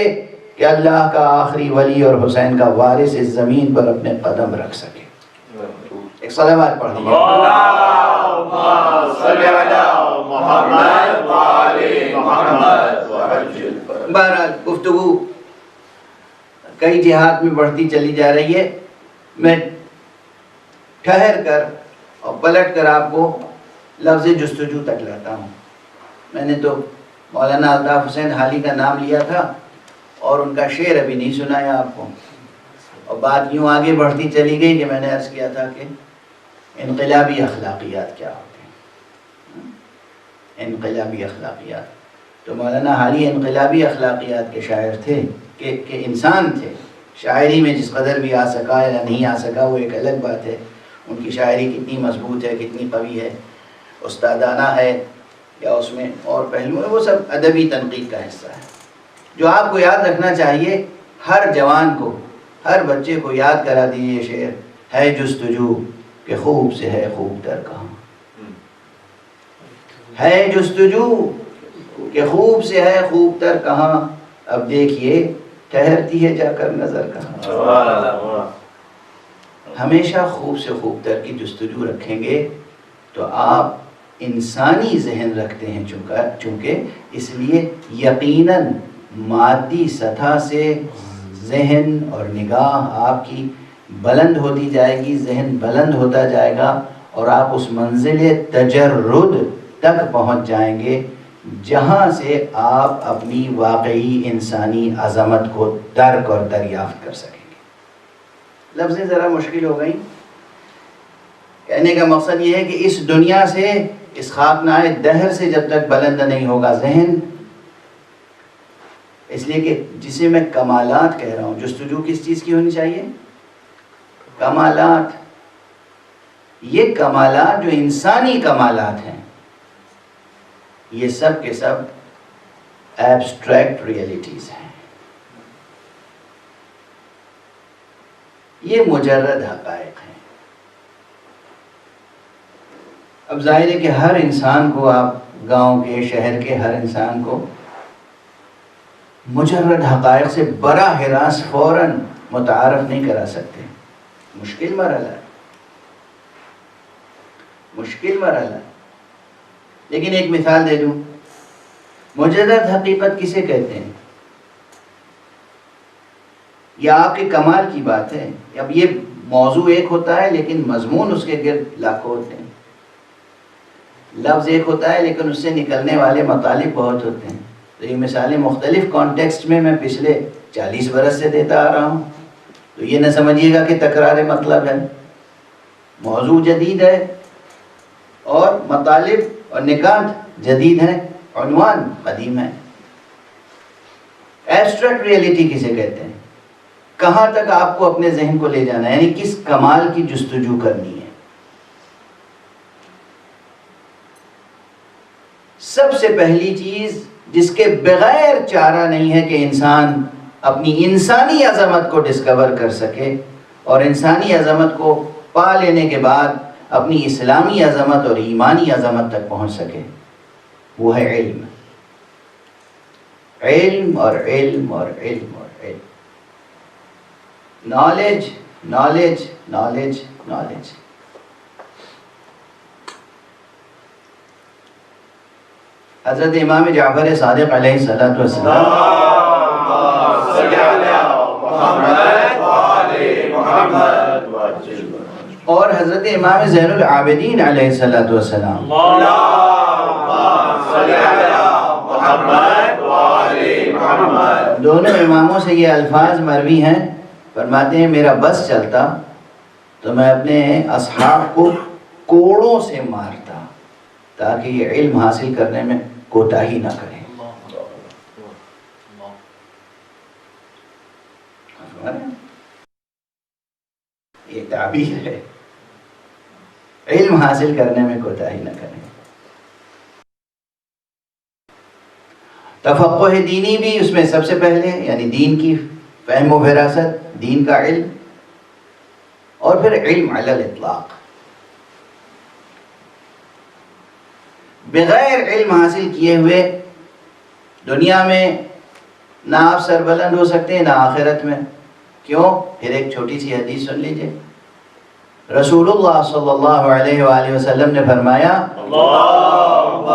کہ اللہ کا آخری ولی اور حسین کا وارث اس زمین پر اپنے قدم رکھ سکے. ایک صلوات پڑھ دیجیے. اللهم صل على محمد وعلى محمد وعجل. بہرحال گفتگو کئی جہات میں بڑھتی چلی جا رہی ہے. میں ٹھہر کر اور پلٹ کر آپ کو لفظ جستجو تک لاتا ہوں. میں نے تو مولانا الطاف حسین حالی کا نام لیا تھا اور ان کا شعر ابھی نہیں سنایا آپ کو، اور بات یوں آگے بڑھتی چلی گئی کہ میں نے عرض کیا تھا کہ انقلابی اخلاقیات کیا ہوتے ہیں. انقلابی اخلاقیات، تو مولانا حالی انقلابی اخلاقیات کے شاعر تھے کہ انسان تھے. شاعری میں جس قدر بھی آ سکا یا نہیں آ سکا وہ ایک الگ بات ہے. ان کی شاعری کتنی مضبوط ہے، کتنی قوی ہے، استادانہ ہے یا اس میں اور پہلو ہے، وہ سب ادبی تنقید کا حصہ ہے. جو آپ کو یاد رکھنا چاہیے، ہر جوان کو، ہر بچے کو یاد کرا دیجیے شعر، ہے جستجو کہ خوب سے ہے خوب تر کہاں. ہے جستجو کہ خوب سے ہے خوب تر کہاں، اب دیکھیے ٹھہرتی ہے جا کر نظر کہاں. ہمیشہ خوب سے خوب تر کی جستجو رکھیں گے تو آپ انسانی ذہن رکھتے ہیں چونکہ اس لیے یقیناً مادی سطح سے ذہن اور نگاہ آپ کی بلند ہوتی جائے گی، ذہن بلند ہوتا جائے گا اور آپ اس منزل تجرد تک پہنچ جائیں گے جہاں سے آپ اپنی واقعی انسانی عظمت کو درک اور دریافت کر سکیں گے. لفظیں ذرا مشکل ہو گئیں. کہنے کا مقصد یہ ہے کہ اس دنیا سے، اس خاکنائے دہر سے جب تک بلند نہیں ہوگا ذہن، اس لیے کہ جسے میں کمالات کہہ رہا ہوں، جستجو کس چیز کی ہونی چاہیے؟ کمالات. یہ کمالات جو انسانی کمالات ہیں، یہ سب کے سب ایبسٹریکٹ ریئلٹیز ہیں. یہ مجرد حقائق ہیں. اب ظاہر ہے کہ ہر انسان کو، آپ گاؤں کے، شہر کے ہر انسان کو مجرد حقائق سے براہ راست فوراً متعارف نہیں کرا سکتے. مشکل مرحلہ ہے، مشکل مرحلہ ہے. لیکن ایک مثال دے دوں، مجرد حقیقت کسے کہتے ہیں؟ یہ آپ کے کمال کی بات ہے. اب یہ موضوع ایک ہوتا ہے لیکن مضمون اس کے گرد لاکھوں ہوتے ہیں. لفظ ایک ہوتا ہے لیکن اس سے نکلنے والے مطالب بہت ہوتے ہیں. تو یہ مثالیں مختلف کانٹیکسٹ میں پچھلے 40 برس سے دیتا آ رہا ہوں. تو یہ نہ سمجھیے گا کہ تکرار مطلب ہے. موضوع جدید ہے اور مطالب اور نکات جدید ہیں، عنوان قدیم ہے. ایبسٹریکٹ ریئلٹی کسے کہتے ہیں؟ کہاں تک آپ کو اپنے ذہن کو لے جانا ہے، یعنی کس کمال کی جستجو کرنی ہے. سب سے پہلی چیز جس کے بغیر چارہ نہیں ہے کہ انسان اپنی انسانی عظمت کو ڈسکور کر سکے اور انسانی عظمت کو پا لینے کے بعد اپنی اسلامی عظمت اور ایمانی عظمت تک پہنچ سکے، وہ ہے علم. علم اور علم اور علم اور علم. Knowledge knowledge knowledge knowledge. حضرت امام جعفر صادق علیہ السلام اور حضرت امام زین العابدین علیہ السلام دونوں اماموں سے یہ الفاظ مروی ہیں. فرماتے ہیں میرا بس چلتا تو میں اپنے اصحاب کو کوڑوں سے مارتا تاکہ یہ علم حاصل کرنے میں کوتاہی نہ کریں. یہ تعبیر ہے، علم حاصل کرنے میں کوتاہی نہ کریں. تفقہ دینی بھی اس میں سب سے پہلے، یعنی دین کی فہم و وراثت، دین کا علم، اور پھر علم علی الاطلاق. بغیر علم حاصل کیے ہوئے دنیا میں نہ آپ سربلند ہو سکتے ہیں نہ آخرت میں. کیوں؟ پھر ایک چھوٹی سی حدیث سن لیجئے. رسول اللہ صلی اللہ علیہ وآلہ وسلم نے فرمایا اللہم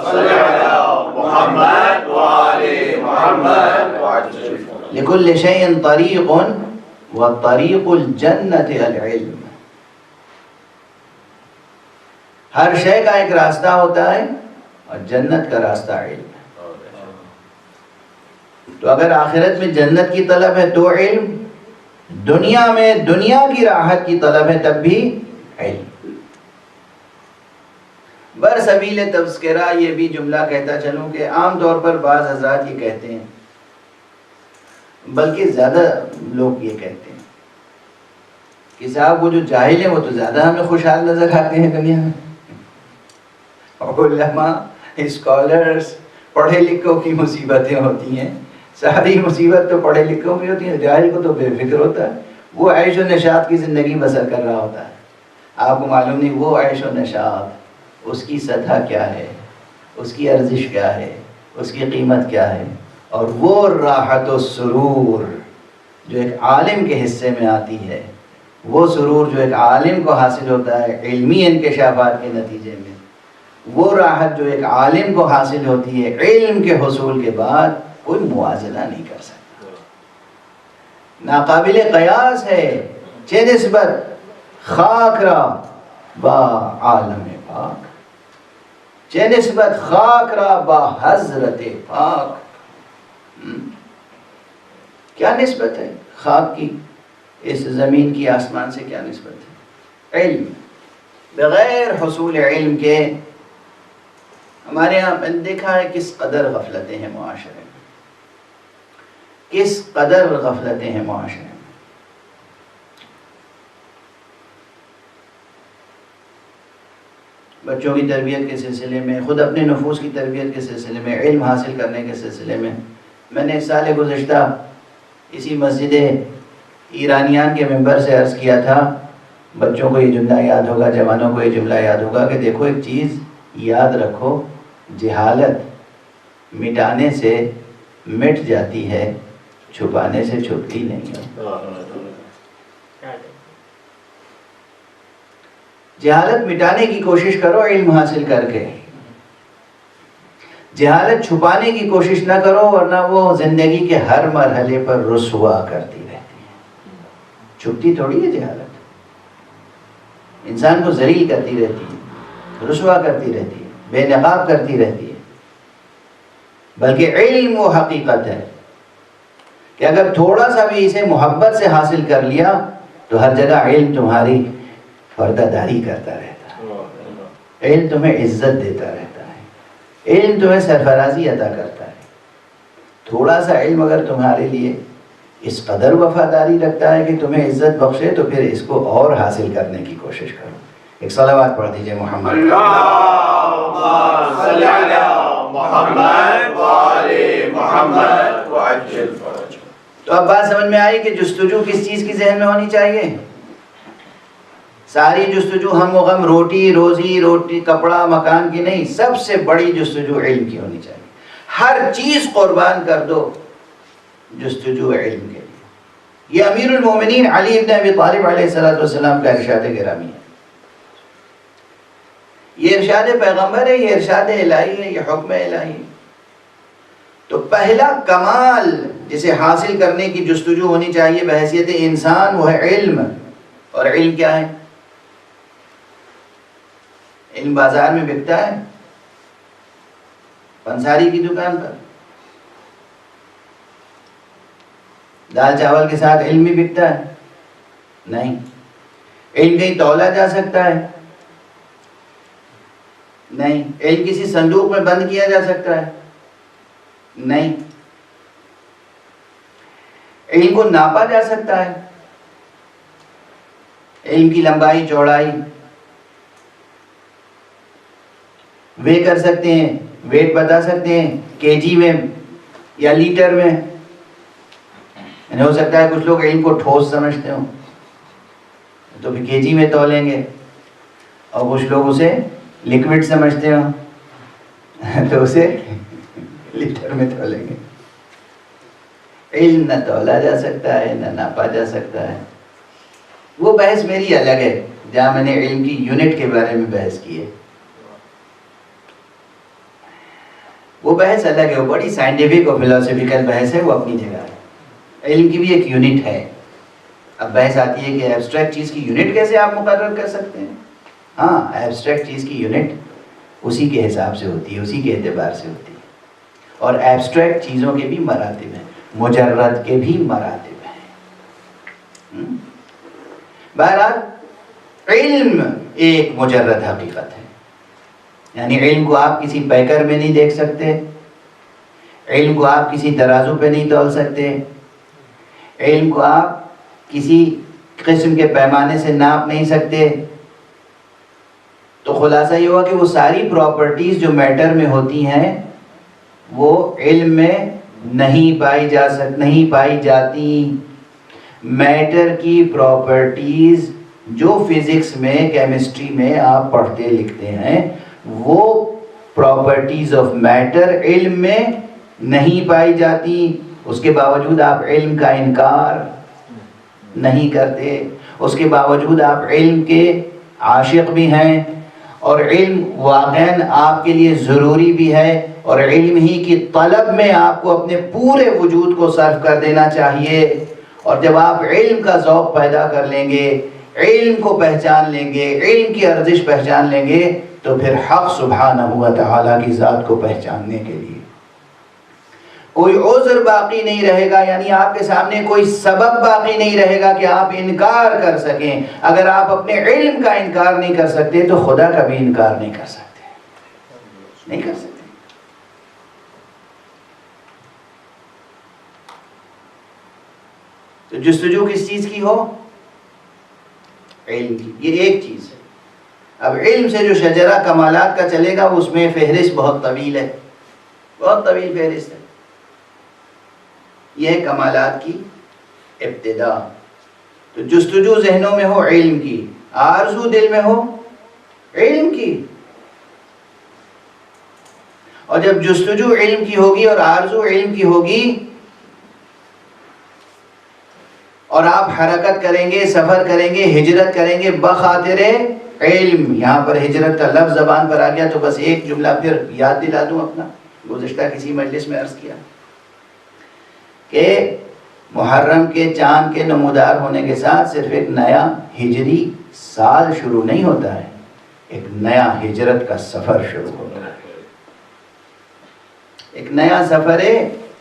صلی علی محمد وآل محمد وعجل. لکل شیء طریق وطریق الجنت العلم. ہر شے کا ایک راستہ ہوتا ہے اور جنت کا راستہ علم ہے. تو اگر آخرت میں جنت کی طلب ہے تو علم، دنیا میں دنیا کی راحت کی طلب ہے تب بھی علم. برسبیل تذکرہ یہ بھی جملہ کہتا چلوں کہ عام طور پر بعض حضرات یہ کہتے ہیں، بلکہ زیادہ لوگ یہ کہتے ہیں کہ صاحب وہ جو جاہل ہیں وہ تو زیادہ ہمیں خوشحال نظر آتے ہیں دنیا میں. علماء، اسکالرز، پڑھے لکھوں کی مصیبتیں ہوتی ہیں. ساری مصیبت تو پڑھے لکھوں کی ہوتی ہے، جاہل کو تو بے فکر ہوتا ہے. وہ عیش و نشاط کی زندگی بسر کر رہا ہوتا ہے. آپ کو معلوم نہیں وہ عیش و نشاط، اس کی سطح کیا ہے، اس کی ارزش کیا ہے، اس کی قیمت کیا ہے. اور وہ راحت و سرور جو ایک عالم کے حصے میں آتی ہے، وہ سرور جو ایک عالم کو حاصل ہوتا ہے علمی انکشافات کے نتیجے میں، وہ راحت جو ایک عالم کو حاصل ہوتی ہے علم کے حصول کے بعد، کوئی موازنہ نہیں کر سکتا. ناقابل قیاس ہے. چه نسبت خاک را با عالم پاک، چه نسبت خاک را با حضرت پاک. کیا نسبت ہے خاک کی اس زمین کی آسمان سے؟ کیا نسبت ہے؟ علم. بغیر حصول علم کے ہمارے یہاں میں نے دیکھا ہے کس قدر غفلتیں ہیں معاشرے میں، کس قدر غفلتیں ہیں معاشرے میں. بچوں کی تربیت کے سلسلے میں، خود اپنے نفوس کی تربیت کے سلسلے میں، علم حاصل کرنے کے سلسلے میں، میں نے سال گزشتہ اسی مسجد ایرانیان کے ممبر سے عرض کیا تھا. بچوں کو یہ جملہ یاد ہوگا، جوانوں کو یہ جملہ یاد ہوگا کہ دیکھو ایک چیز یاد رکھو، جہالت مٹانے سے مٹ جاتی ہے، چھپانے سے چھپتی نہیں ہے. جہالت مٹانے کی کوشش کرو علم حاصل کر کے، جہالت چھپانے کی کوشش نہ کرو، ورنہ وہ زندگی کے ہر مرحلے پر رسوا کرتی رہتی ہے. چھپتی تھوڑی ہے جہالت، انسان کو ذلیل کرتی رہتی ہے، رسوا کرتی رہتی ہے، بے نقاب کرتی رہتی ہے. بلکہ علم وہ حقیقت ہے کہ اگر تھوڑا سا بھی اسے محبت سے حاصل کر لیا تو ہر جگہ علم تمہاری پردہ داری کرتا رہتا ہے، علم تمہیں عزت دیتا رہتا ہے، علم تمہیں سرفرازی عطا کرتا ہے. تھوڑا سا علم اگر تمہارے لیے اس قدر وفاداری رکھتا ہے کہ تمہیں عزت بخشے تو پھر اس کو اور حاصل کرنے کی کوشش کرو. ایک صلوات پڑھ دیجئے محمد. اللہم صلی علی محمد وآل محمد وعجل فرج. تو اب بات سمجھ میں آئی کہ جستجو کس چیز کی ذہن میں ہونی چاہیے؟ ساری جستجو ہم و غم، روٹی روزی، کپڑا مکان کی نہیں، سب سے بڑی جستجو علم کی ہونی چاہیے. ہر چیز قربان کر دو جستجو علم کے لیے. یہ امیر المومنین علی ابن ابی طالب علیہ السلام کا ارشاد گرامی ہے. یہ ارشاد پیغمبر ہے، یہ ارشاد الہی ہے، یہ حکم الہی ہے. تو پہلا کمال جسے حاصل کرنے کی جستجو ہونی چاہیے بحیثیت انسان وہ ہے علم. اور علم کیا ہے؟ علم بازار میں بکتا ہے، پنساری کی دکان پر. دال چاول کے ساتھ علم بھی بکتا ہے؟ نہیں. علم کہیں تولا جا سکتا ہے؟ نہیں. علم کسی صندوق میں بند کیا جا سکتا ہے؟ نہیں. علم کو ناپا جا سکتا ہے؟ علم کی لمبائی چوڑائی وے کر سکتے ہیں، ویٹ بتا سکتے ہیں کے جی میں یا لیٹر میں. یعنی ہو سکتا ہے کچھ لوگ علم کو ٹھوس سمجھتے ہوں تو پھر کے جی میں تولیں گے، اور کچھ لوگ اسے لیکوڈ سمجھتے ہوں تو اسے لیٹر میں تولیں گے. علم نہ تولا جا سکتا ہے نہ ناپا جا سکتا ہے. وہ بحث میری الگ ہے جہاں میں نے علم کی یونٹ کے بارے میں بحث کی ہے. وہ بحث الگ ہے, وہ بڑی سائنٹیفک اور فلاسفیکل بحث ہے, وہ اپنی جگہ ہے. علم کی بھی ایک یونٹ ہے. اب بحث آتی ہے کہ ایبسٹریکٹ چیز کی یونٹ کیسے آپ مقرر کر سکتے ہیں. ہاں, ایبسٹریکٹ چیز کی یونٹ اسی کے حساب سے ہوتی ہے, اسی کے اعتبار سے ہوتی ہے. اور ایبسٹریکٹ چیزوں کے بھی مراتب ہیں, مجرد کے بھی مراتب ہیں. بہرحال علم ایک مجرد حقیقت ہے. یعنی علم کو آپ کسی پیکر میں نہیں دیکھ سکتے, علم کو آپ کسی ترازو پہ نہیں تول سکتے, علم کو آپ کسی قسم کے پیمانے سے ناپ نہیں سکتے. تو خلاصہ یہ ہوا کہ وہ ساری پراپرٹیز جو میٹر میں ہوتی ہیں وہ علم میں نہیں پائی جاتی. میٹر کی پراپرٹیز جو فزکس میں, کیمسٹری میں آپ پڑھتے لکھتے ہیں, وہ پراپرٹیز آف میٹر علم میں نہیں پائی جاتی. اس کے باوجود آپ علم کا انکار نہیں کرتے, اس کے باوجود آپ علم کے عاشق بھی ہیں, اور علم واقعاً آپ کے لیے ضروری بھی ہے, اور علم ہی کی طلب میں آپ کو اپنے پورے وجود کو صرف کر دینا چاہیے. اور جب آپ علم کا ذوق پیدا کر لیں گے, علم کو پہچان لیں گے, علم کی ارزش پہچان لیں گے, تو پھر حق سبحانہ و تعالیٰ کی ذات کو پہچاننے کے لیے کوئی عذر باقی نہیں رہے گا. یعنی آپ کے سامنے کوئی سبب باقی نہیں رہے گا کہ آپ انکار کر سکیں. اگر آپ اپنے علم کا انکار نہیں کر سکتے تو خدا کا بھی انکار نہیں کر سکتے, نہیں کر سکتے. تو جستجو کس چیز کی ہو؟ علم کی. یہ ایک چیز ہے. اب علم سے جو شجرہ کمالات کا چلے گا اس میں فہرست بہت طویل ہے, بہت طویل فہرست ہے. یہ ہے کمالات کی ابتدا. تو جستجو ذہنوں میں ہو علم کی, آرزو دل میں ہو علم کی. اور جب جستجو علم کی ہوگی اور آرزو علم کی ہوگی, اور آپ حرکت کریں گے, سفر کریں گے, ہجرت کریں گے بخاطر علم. یہاں پر ہجرت کا لفظ زبان پر آ گیا تو بس ایک جملہ پھر یاد دلا دوں اپنا, گزشتہ کسی مجلس میں عرض کیا کہ محرم کے چاند کے نمودار ہونے کے ساتھ صرف ایک نیا ہجری سال شروع نہیں ہوتا ہے, ایک نیا ہجرت کا سفر شروع ہوتا ہے. ایک نیا سفر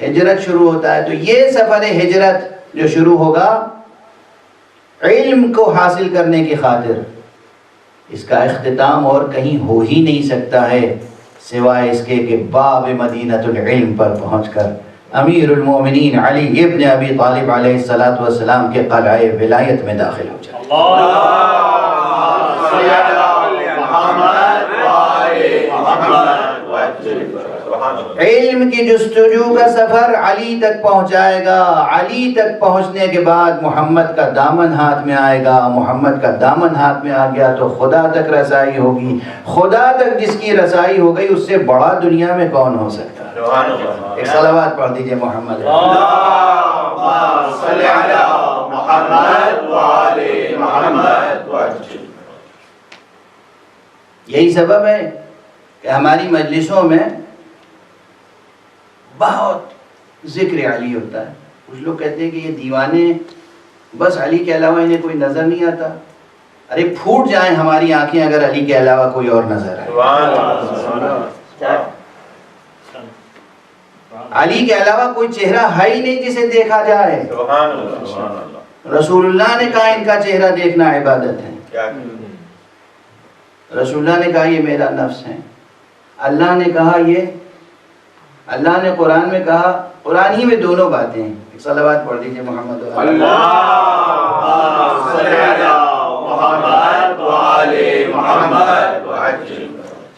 ہجرت شروع ہوتا ہے. تو یہ سفر ہجرت جو شروع ہوگا علم کو حاصل کرنے کی خاطر, اس کا اختتام اور کہیں ہو ہی نہیں سکتا ہے سوائے اس کے کہ باب مدینۃ العلم پر پہنچ کر امیر المومنین علی ابن ابی طالب علیہ السلام کے قلعہ ولایت میں داخل ہو جائے. علم کی جستجو کا سفر علی تک پہنچائے گا. علی تک پہنچنے کے بعد محمد کا دامن ہاتھ میں آئے گا. محمد کا دامن ہاتھ میں آ گیا تو خدا تک رسائی ہوگی. خدا تک جس کی رسائی ہو گئی اس سے بڑا دنیا میں کون ہو سکتا ہے. ایک صلوات پڑھ دیجئے محمد. صلی علی محمد و آل محمد. یہی سبب ہے کہ ہماری مجلسوں میں بہت ذکر علی ہوتا ہے. کچھ لوگ کہتے ہیں کہ یہ دیوانے بس علی کے علاوہ انہیں کوئی نظر نہیں آتا. ارے پھوٹ جائیں ہماری آنکھیں اگر علی کے علاوہ کوئی اور نظر آئے. علی کے علاوہ کوئی چہرہ ہے ہی نہیں جسے دیکھا جائے. رسول اللہ نے کہا ان کا چہرہ دیکھنا عبادت ہے. رسول اللہ نے کہا یہ میرا نفس ہے. اللہ نے کہا یہ, اللہ نے قرآن میں کہا, قرآن ہی میں دونوں باتیں ہیں. ایک صلوات پڑھ دیجئے محمد.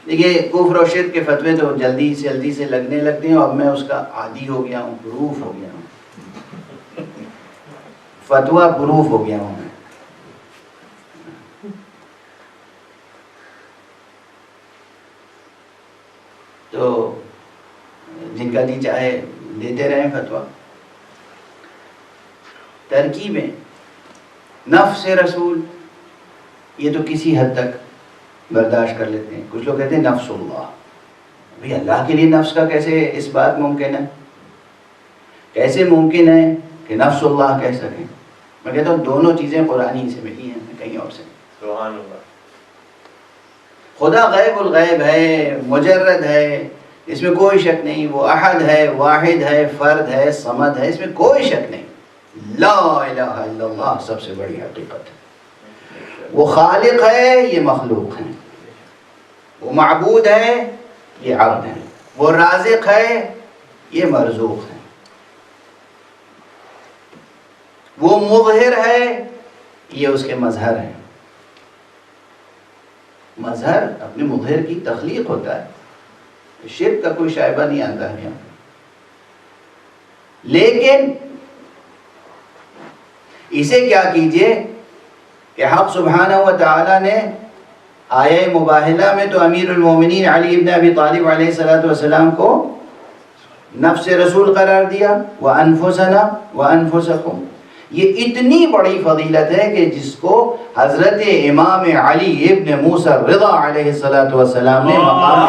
دیکھیے کفر و شرک کے فتوے تو جلدی سے لگنے لگتے ہیں, اور میں اس کا عادی ہو گیا ہوں, پروف ہو گیا ہوں, فتویٰ پروف ہو گیا ہوں میں. تو جن کا جی چاہے دیتے رہیں فتویٰ. ترکیبیں نفس رسول یہ تو کسی حد تک برداشت کر لیتے ہیں. کچھ لوگ کہتے ہیں نفس اللہ. بھئی اللہ کے لیے نفس کا کیسے اس بات ممکن ہے؟ کیسے ممکن ہے کہ نفس اللہ کہہ سکیں؟ میں کہتا ہوں دونوں چیزیں قرآنی سے ملی ہیں, کہیں اور سے. سبحان اللہ. خدا غیب الغیب ہے, مجرد ہے, اس میں کوئی شک نہیں. وہ احد ہے, واحد ہے, فرد ہے, صمد ہے, اس میں کوئی شک نہیں. لا الہ الا اللہ سب سے بڑی حقیقت ہے. وہ خالق ہے, یہ مخلوق ہے. وہ معبود ہے, یہ عبد ہے. وہ رازق ہے, یہ مرزوق ہے. وہ مظہر ہے, یہ اس کے مظہر ہے. مظہر اپنے مظہر کی تخلیق ہوتا ہے, شرک کا کوئی شائبہ نہیں آتا ہے یہاں. لیکن اسے کیا کیجئے کہ حق سبحانہ و تعالی نے آیہ مباہلہ میں تو امیر المومنین علی ابن ابی طالب علیہ السلام کو نفس رسول قرار دیا. وَأَنفُسَنَا وَأَنفُسَكُمْ. یہ اتنی بڑی فضیلت ہے کہ جس کو حضرت امام علی ابن موسیٰ الرضا علیہ السلام نے مقام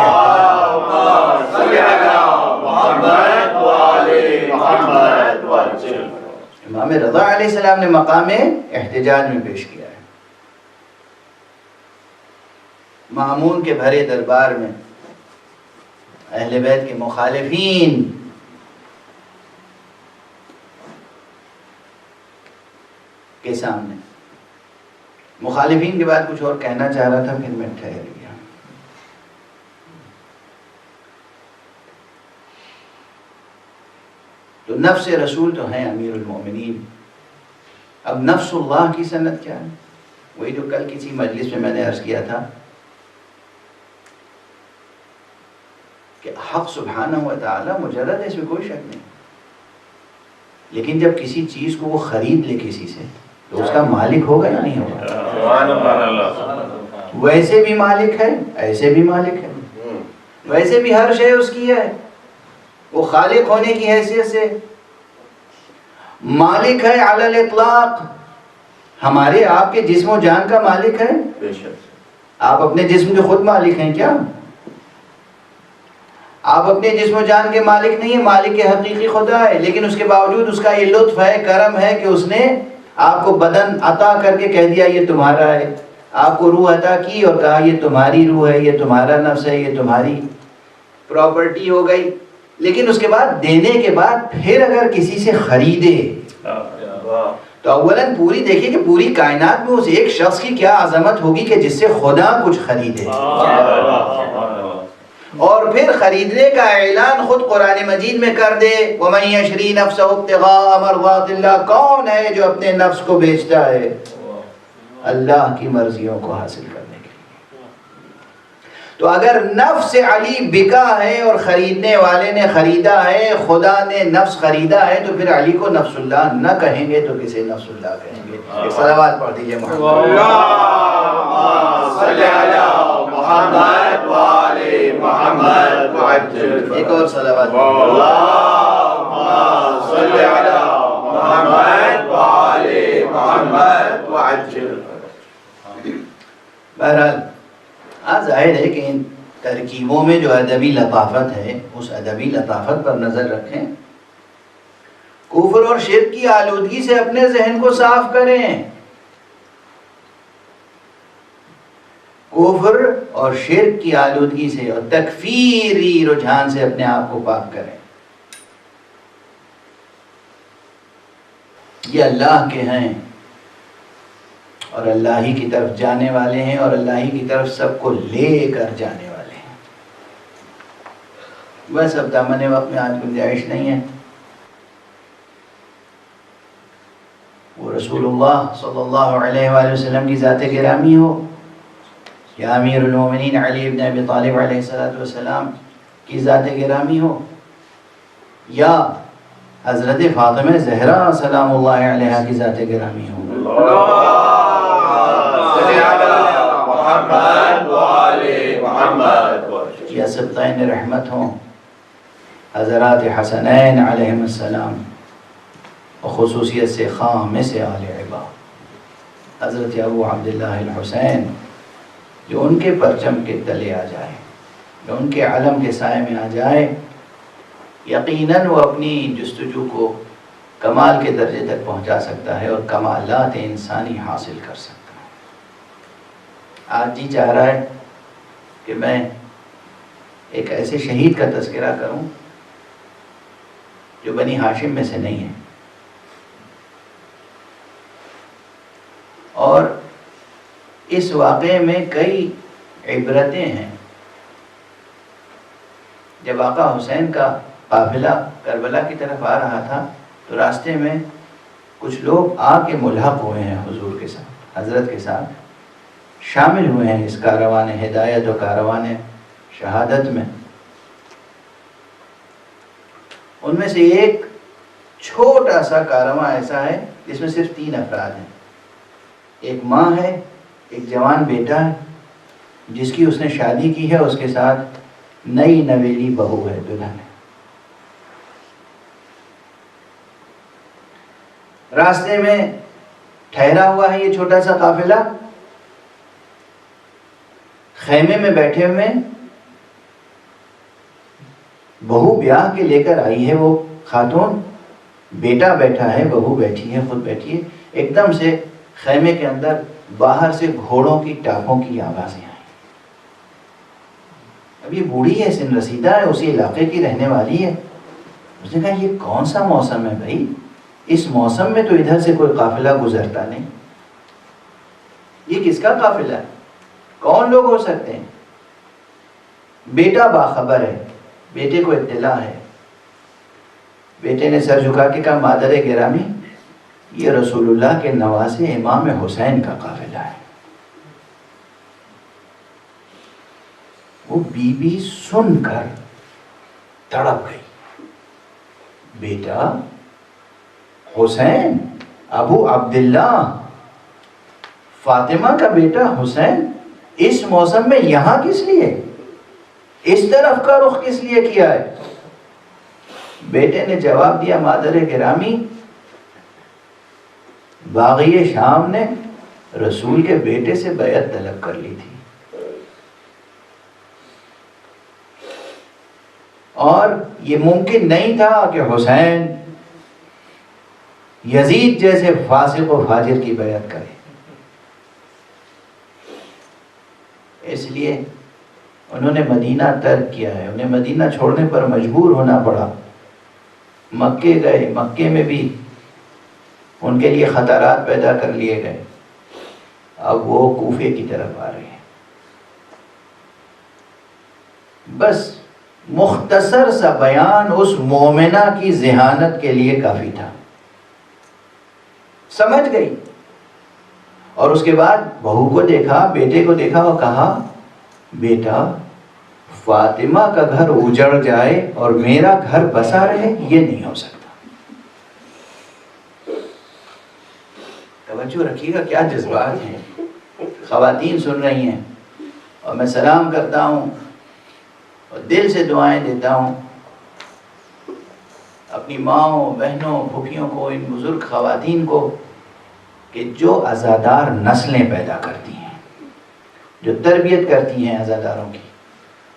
امام رضا علیہ السلام نے مقام احتجاج میں پیش کیا ہے. مامون کے بھرے دربار میں اہل بیت کے مخالفین کے سامنے. مخالفین کے بعد کچھ اور کہنا چاہ رہا تھا, پھر میں ٹھہر گیا. تو نفس رسول تو ہیں امیر المومنین. اب نفس اللہ کی سند کیا ہے؟ وہی جو کل کسی مجلس میں نے عرض کیا تھا کہ حق سبحانہ و تعالی مجرد ہے, اس میں کوئی شک نہیں. لیکن جب کسی چیز کو وہ خرید لے کسی سے تو اس کا مالک ہوگا یا نہیں ہوگا؟ ویسے بھی مالک ہے, ایسے بھی مالک ہے. ویسے بھی ہر شے اس کی ہے. وہ خالق ہونے کی حیثیت سے مالک ہے علی الاطلاق. ہمارے آپ کے جسم و جان کا مالک ہے. آپ اپنے جسم کے خود مالک ہیں کیا؟ آپ اپنے جسم و جان کے مالک نہیں ہیں. مالک کے حقیقی خدا ہے, لیکن اس کے باوجود اس کا یہ لطف ہے, کرم ہے کہ اس نے آپ کو بدن عطا کر کے کہہ دیا یہ تمہارا ہے. آپ کو روح عطا کی اور کہا یہ تمہاری روح ہے, یہ تمہارا نفس ہے, یہ تمہاری پراپرٹی ہو گئی. لیکن اس کے بعد دینے کے بعد پھر اگر کسی سے خریدے تو اولاً پوری دیکھیں کہ پوری کائنات میں اس ایک شخص کی کیا عظمت ہوگی کہ جس سے خدا کچھ خریدے. اور پھر خریدنے کا اعلان خود قرآن مجید میں کر دے, وَمَن يَشْرِي نَفْسَهُ ابْتِغَاءَ مَرْضَاتِ اللَّهِ. کون ہے جو اپنے نفس کو بیچتا ہے اللہ کی مرضیوں کو حاصل کرنے کے لیے؟ تو اگر نفس علی بکا ہے اور خریدنے والے نے خریدا ہے, خدا نے نفس خریدا ہے, تو پھر علی کو نفس اللہ نہ کہیں گے تو کسے نفس اللہ کہیں گے؟ ایک صلوات پڑھ دیجئے محمد محمد وآل محمد وعجل. ایک اور صلوات. اللہم صلی علی محمد وآل محمد وعجل. بہرحال ظاہر ہے کہ ان ترکیبوں میں جو ادبی لطافت ہے اس ادبی لطافت پر نظر رکھیں. کفر اور شرک کی آلودگی سے اپنے ذہن کو صاف کریں. کفر اور شرک کی آلودگی سے اور تکفیری رجحان سے اپنے آپ کو پاک کریں. یہ اللہ کے ہیں اور اللہ ہی کی طرف جانے والے ہیں اور اللہ ہی کی طرف سب کو لے کر جانے والے ہیں. بس اب دامن وقت میں آج گنجائش نہیں ہے. وہ رسول اللہ صلی اللہ علیہ وآلہ وسلم کی ذات گرامی ہو, یا امیر المومنین علی ابن ابی طالب علیہ السلام کی ذات گرامی ہو, یا حضرت فاطمہ زہرا سلام اللہ علیہ کی ذات گرامی ہو. یا سبطین رحمت ہوں حضرات حسنین علیہم السلام, اور خصوصیت سے خامس آل عبا حضرت ابو عبداللہ الحسین، جو ان کے پرچم کے تلے آ جائے، جو ان کے علم کے سائے میں آ جائے، یقیناً وہ اپنی جستجو کو کمال کے درجے تک پہنچا سکتا ہے اور کمالات انسانی حاصل کر سکتا ہے۔ آج جی چاہ رہا ہے کہ میں ایک ایسے شہید کا تذکرہ کروں جو بنی ہاشم میں سے نہیں ہے، اور اس واقعے میں کئی عبرتیں ہیں۔ جب آقا حسین کا قافلہ کربلا کی طرف آ رہا تھا تو راستے میں کچھ لوگ آ کے ملحق ہوئے ہیں حضور کے ساتھ، حضرت کے ساتھ شامل ہوئے ہیں اس کاروان ہدایت و کاروان شہادت میں۔ ان میں سے ایک چھوٹا سا کارواں ایسا ہے جس میں صرف 3 افراد ہیں، ایک ماں ہے، ایک جوان بیٹا ہے جس کی اس نے شادی کی ہے، اس کے ساتھ نئی نویلی بہو ہے، دلہن ہے۔ راستے میں ٹھہرا ہوا ہے یہ چھوٹا سا قافلہ، خیمے میں بیٹھے ہوئے، بہو بیاہ کے لے کر آئی ہے وہ خاتون، بیٹا بیٹھا ہے، بہو بیٹھی ہے، خود بیٹھی ہے۔ ایک دم سے خیمے کے اندر باہر سے گھوڑوں کی ٹاپوں کی آوازیں آئیں۔ اب یہ بوڑھی ہے، سن رسیدہ ہے، اسی علاقے کی رہنے والی ہے۔ اس نے کہا یہ کون سا موسم ہے بھائی، اس موسم میں تو ادھر سے کوئی قافلہ گزرتا نہیں، یہ کس کا قافلہ ہے، کون لوگ ہو سکتے ہیں؟ بیٹا باخبر ہے، بیٹے کو اطلاع ہے۔ بیٹے نے سر جھکا کے کہا مادر گرامی، یہ رسول اللہ کے نواسے امام حسین کا قافلہ ہے۔ وہ بی بی سن کر تڑپ گئی، بیٹا حسین، ابو عبداللہ، فاطمہ کا بیٹا حسین اس موسم میں یہاں کس لیے، اس طرف کا رخ کس لیے کیا ہے؟ بیٹے نے جواب دیا مادر گرامی، باغی شام نے رسول کے بیٹے سے بیعت طلب کر لی تھی، اور یہ ممکن نہیں تھا کہ حسین یزید جیسے فاسق و فاجر کی بیعت کرے، اس لیے انہوں نے مدینہ ترک کیا ہے، انہیں مدینہ چھوڑنے پر مجبور ہونا پڑا۔ مکے گئے، مکے میں بھی ان کے لیے خطرات پیدا کر لیے گئے، اب وہ کوفے کی طرف آ رہے ہیں۔ بس مختصر سا بیان اس مومنہ کی ذہانت کے لیے کافی تھا، سمجھ گئی، اور اس کے بعد بہو کو دیکھا، بیٹے کو دیکھا اور کہا بیٹا فاطمہ کا گھر اجڑ جائے اور میرا گھر بسا رہے، یہ نہیں ہو سکتا۔ توجہ رکھیے گا کیا جذبات ہیں، خواتین سن رہی ہیں، اور میں سلام کرتا ہوں اور دل سے دعائیں دیتا ہوں اپنی ماؤں، بہنوں، پھوپھیوں کو، ان بزرگ خواتین کو، کہ جو عزادار نسلیں پیدا کرتی ہیں، جو تربیت کرتی ہیں عزاداروں کی،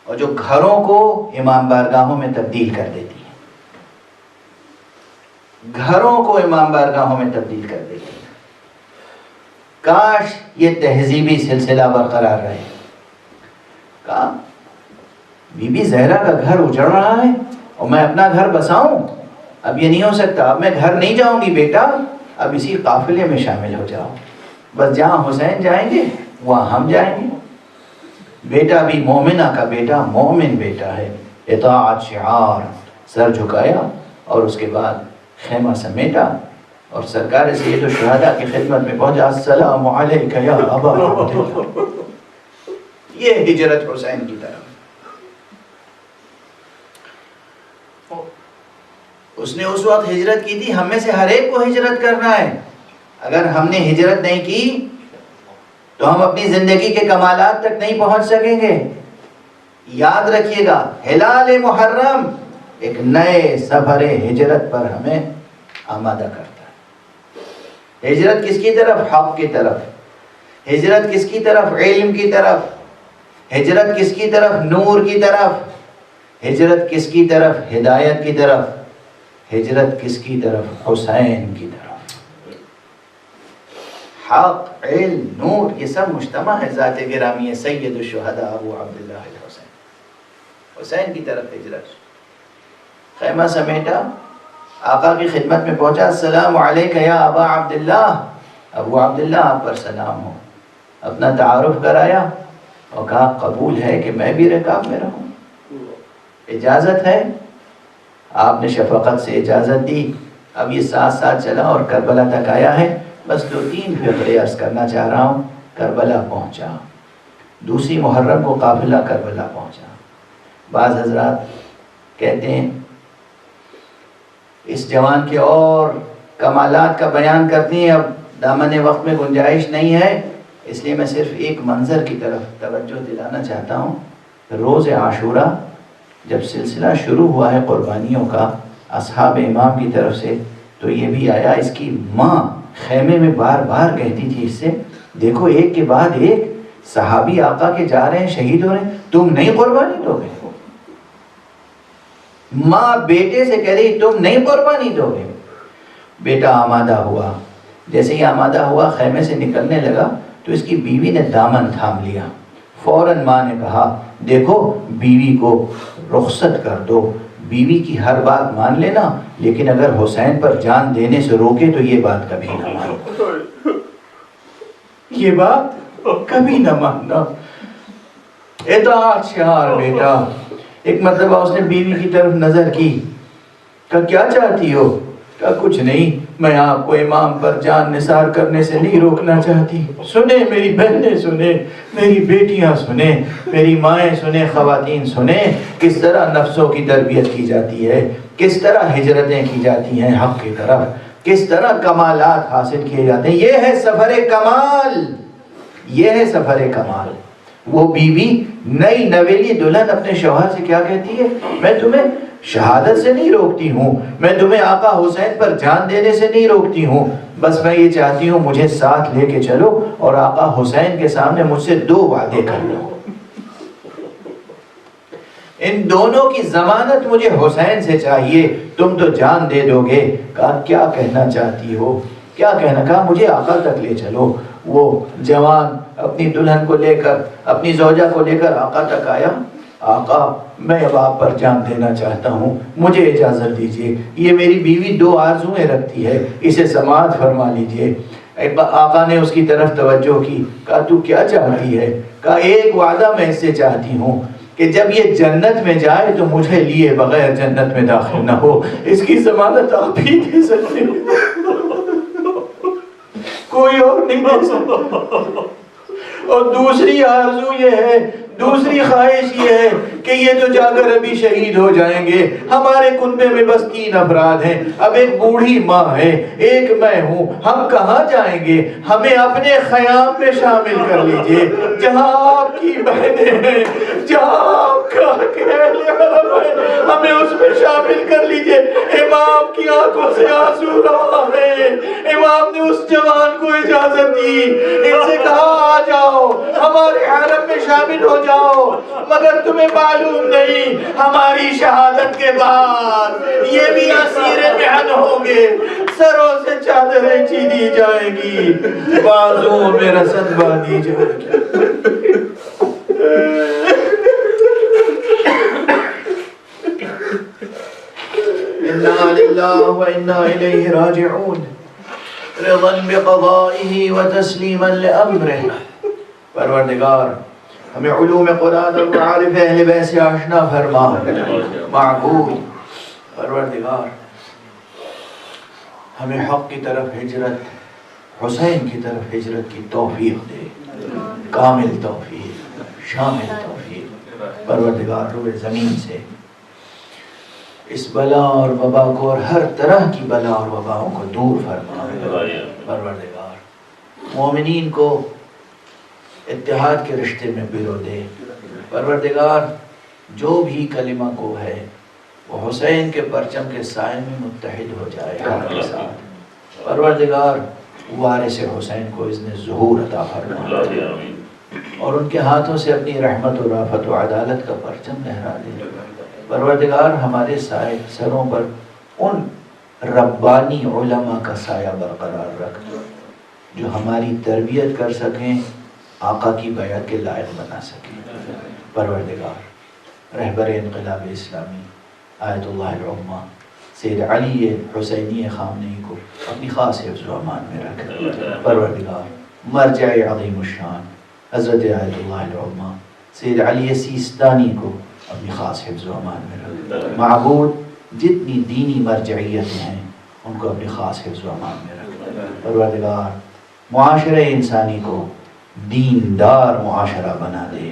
اور جو گھروں کو امام بارگاہوں میں تبدیل کر دیتی ہیں، گھروں کو امام بارگاہوں میں تبدیل کر دیتی ہیں۔ کاش یہ تہذیبی سلسلہ برقرار رہے۔ کہا بی بی زہرا کا گھر اجڑ رہا ہے اور میں اپنا گھر بساؤں، اب یہ نہیں ہو سکتا، اب میں گھر نہیں جاؤں گی بیٹا، اب اسی قافلے میں شامل ہو جاؤ، بس جہاں حسین جائیں گے وہاں ہم جائیں گے۔ بیٹا بھی مومنہ کا بیٹا، مومن بیٹا ہے، اطاعت شعار، سر جھکایا اور اس کے بعد خیمہ سمیٹا اور سرکار سید الشہداء کی خدمت میں پہنچا، السلام علیکہ یا ابا عبداللہ۔ یہ ہجرت حسین کی طرف۔ اس نے اس وقت ہجرت کی تھی، ہم میں سے ہر ایک کو ہجرت کرنا ہے۔ اگر ہم نے ہجرت نہیں کی تو ہم اپنی زندگی کے کمالات تک نہیں پہنچ سکیں گے۔ یاد رکھیے گا، ہلال محرم ایک نئے سفر ہجرت پر ہمیں آمادہ کرتا ہے۔ ہجرت کس کی طرف؟ حق کی طرف۔ ہجرت کس کی طرف؟ علم کی طرف۔ ہجرت کس کی طرف؟ نور کی طرف۔ ہجرت کس کی طرف؟ ہدایت کی طرف۔ ہجرت کس کی طرف؟ حسین کی طرف۔ حق، علم، نور، یہ سب مجتمع ہے ذات گرامی ہے سید الشہداء ابو عبداللہ الحسین، حسین کی طرف ہجرت۔ خیمہ سمیٹا، آقا کی خدمت میں پہنچا، السلام علیکہ یا ابا عبداللہ، ابو عبداللہ آپ پر سلام ہو۔ اپنا تعارف کرایا اور کہا قبول ہے کہ میں بھی رکاب میں رہوں، اجازت ہے؟ آپ نے شفقت سے اجازت دی۔ اب یہ ساتھ ساتھ چلا اور کربلا تک آیا ہے۔ بس 2-3 فقرے عرض کرنا چاہ رہا ہوں۔ کربلا پہنچا، دوسری محرم کو قافلہ کربلا پہنچا۔ بعض حضرات کہتے ہیں اس جوان کے اور کمالات کا بیان کرتی ہیں، اب دامن وقت میں گنجائش نہیں ہے، اس لیے میں صرف ایک منظر کی طرف توجہ دلانا چاہتا ہوں۔ روز عاشورہ جب سلسلہ شروع ہوا ہے قربانیوں کا اصحاب امام کی طرف سے، تو یہ بھی آیا، اس کی ماں خیمے میں بار بار کہتی تھی اس سے، دیکھو ایک کے بعد ایک صحابی آقا کے جا رہے ہیں، شہید ہو رہے ہیں، تم نہیں قربانی دو گے؟ ماں بیٹے سے کہہ رہی تم نہیں قربانی دو گے؟ بیٹا آمادہ ہوا، جیسے ہی آمادہ ہوا خیمے سے نکلنے لگا تو اس کی بیوی نے دامن تھام لیا۔ فوراً ماں نے کہا دیکھو بیوی کو رخصت کر دو، بیوی کی ہر بات مان لینا، لیکن اگر حسین پر جان دینے سے روکے تو یہ بات کبھی نہ ماننا، یہ بات کبھی نہ ماننا۔ اطاعت شعار بیٹا۔ ایک مرتبہ اس نے بیوی کی طرف نظر کی، کہا کیا چاہتی ہو؟ کہا کچھ نہیں، میں آپ کو امام پر جان نثار کرنے سے نہیں روکنا چاہتی۔ سنیں میری بہنیں، سنیں میری بیٹیاں، سنیں میری مائیں، سنیں خواتین، سنیں کس طرح نفسوں کی تربیت کی جاتی ہے، کس طرح ہجرتیں کی جاتی ہیں حق کی طرف، کس طرح کمالات حاصل کیے جاتے ہیں۔ یہ ہے سفر کمال، یہ ہے سفر کمال۔ وہ بیوی نئی نویلی دلہن اپنے شوہر سے کیا کہتی ہے؟ میں تمہیں شہادت سے نہیں روکتی ہوں، میں تمہیں آقا حسین پر جان دینے سے نہیں روکتی ہوں، بس میں یہ چاہتی ہوں مجھے ساتھ لے کے چلو اور آقا حسین کے سامنے مجھ سے 2 وعدے کر لو، ان دونوں کی ضمانت مجھے حسین سے چاہیے، تم تو جان دے دو گے۔ کہا کیا کہنا چاہتی ہو؟ کیا کہنا؟ کہا مجھے آقا تک لے چلو۔ وہ جوان اپنی دلہن کو لے کر، اپنی زوجہ کو لے کر آقا تک آیا۔ آقا میں اب آپ پر جان دینا چاہتا ہوں، مجھے اجازت دیجیے، یہ میری بیوی 2 آرزویں رکھتی ہے، اسے سماعت فرما لیجیے۔ آقا نے اس کی طرف توجہ کی، کہا تو کیا چاہتی ہے؟ کہا ایک وعدہ میں اس سے چاہتی ہوں کہ جب یہ جنت میں جائے تو مجھے لیے بغیر جنت میں داخل نہ ہو، اس کی ضمانت آپ ہی دے سکتے ہیں، کوئی اور نہیں دے سکتا۔ اور دوسری آرزو یہ ہے، دوسری خواہش یہ ہے کہ یہ تو جا کر ابھی شہید ہو جائیں گے، ہمارے کنبے میں بس 3 افراد ہیں، اب ایک بوڑھی ماں ہے، ایک میں ہوں، ہم کہاں جائیں گے؟ ہمیں اپنے خیام میں شامل کر لیجئے، جہاں آپ کی بہنیں ہیں، جہاں آپ کا اہل حرم ہے، ہمیں اس میں شامل کر لیجئے۔ امام کی آنکھوں سے آنسو رہا ہے۔ امام نے اس جوان کو اجازت دی، ان سے کہا آ جاؤ ہمارے حرم میں شامل ہو جاؤ، مگر تمہیں معلوم نہیں ہماری شہادت کے بعد یہ بھی اسیر محن ہوں گے، سروں سے چادریں چیدی جائیں گی، بازوں میں رسد باندھی جائے گی۔ انا للہ و انا الیہ راجعون، رضا بقضائہ و تسلیما لامرہ۔ پروردگار ہمیں علوم قرآن اور معارف اہل بیت سے آشنا فرما، معقول۔ پروردگار ہمیں حق کی طرف ہجرت، حسین کی طرف ہجرت کی توفیق دے، کامل توفیق، شامل توفیق۔ پروردگار روئے زمین سے اس بلا اور وبا کو اور ہر طرح کی بلا اور وباؤں کو دور فرما۔ پروردگار مومنین کو اتحاد کے رشتے میں پرو دے۔ پروردگار جو بھی کلمہ کو ہے وہ حسین کے پرچم کے سائے میں متحد ہو جائے حق کے ساتھ۔ پروردگار وارث حسین کو اذن ظہور عطا فرما اور ان کے ہاتھوں سے اپنی رحمت و رافت و عدالت کا پرچم لہرا دے۔ پروردگار ہمارے سروں پر ان ربانی علماء کا سایہ برقرار رکھ جو ہماری تربیت کر سکیں، آقا کی بیعت کے لائق بنا سکیں۔ پروردگار رہبر انقلاب اسلامی آیت اللہ العظمیٰ سید علی حسینی خامنئی کو اپنی خاص حفظ و امان میں رکھ۔ پروردگار مرجع عظیم الشان حضرت آیت اللہ العظمیٰ سید علی سیستانی کو اپنی خاص حفظ و امان میں رکھ۔ معبود جتنی دینی مرجعیتیں ہیں ان کو اپنی خاص حفظ و امان میں رکھ۔ پروردگار معاشرہ انسانی کو دیندار معاشرہ بنا دے۔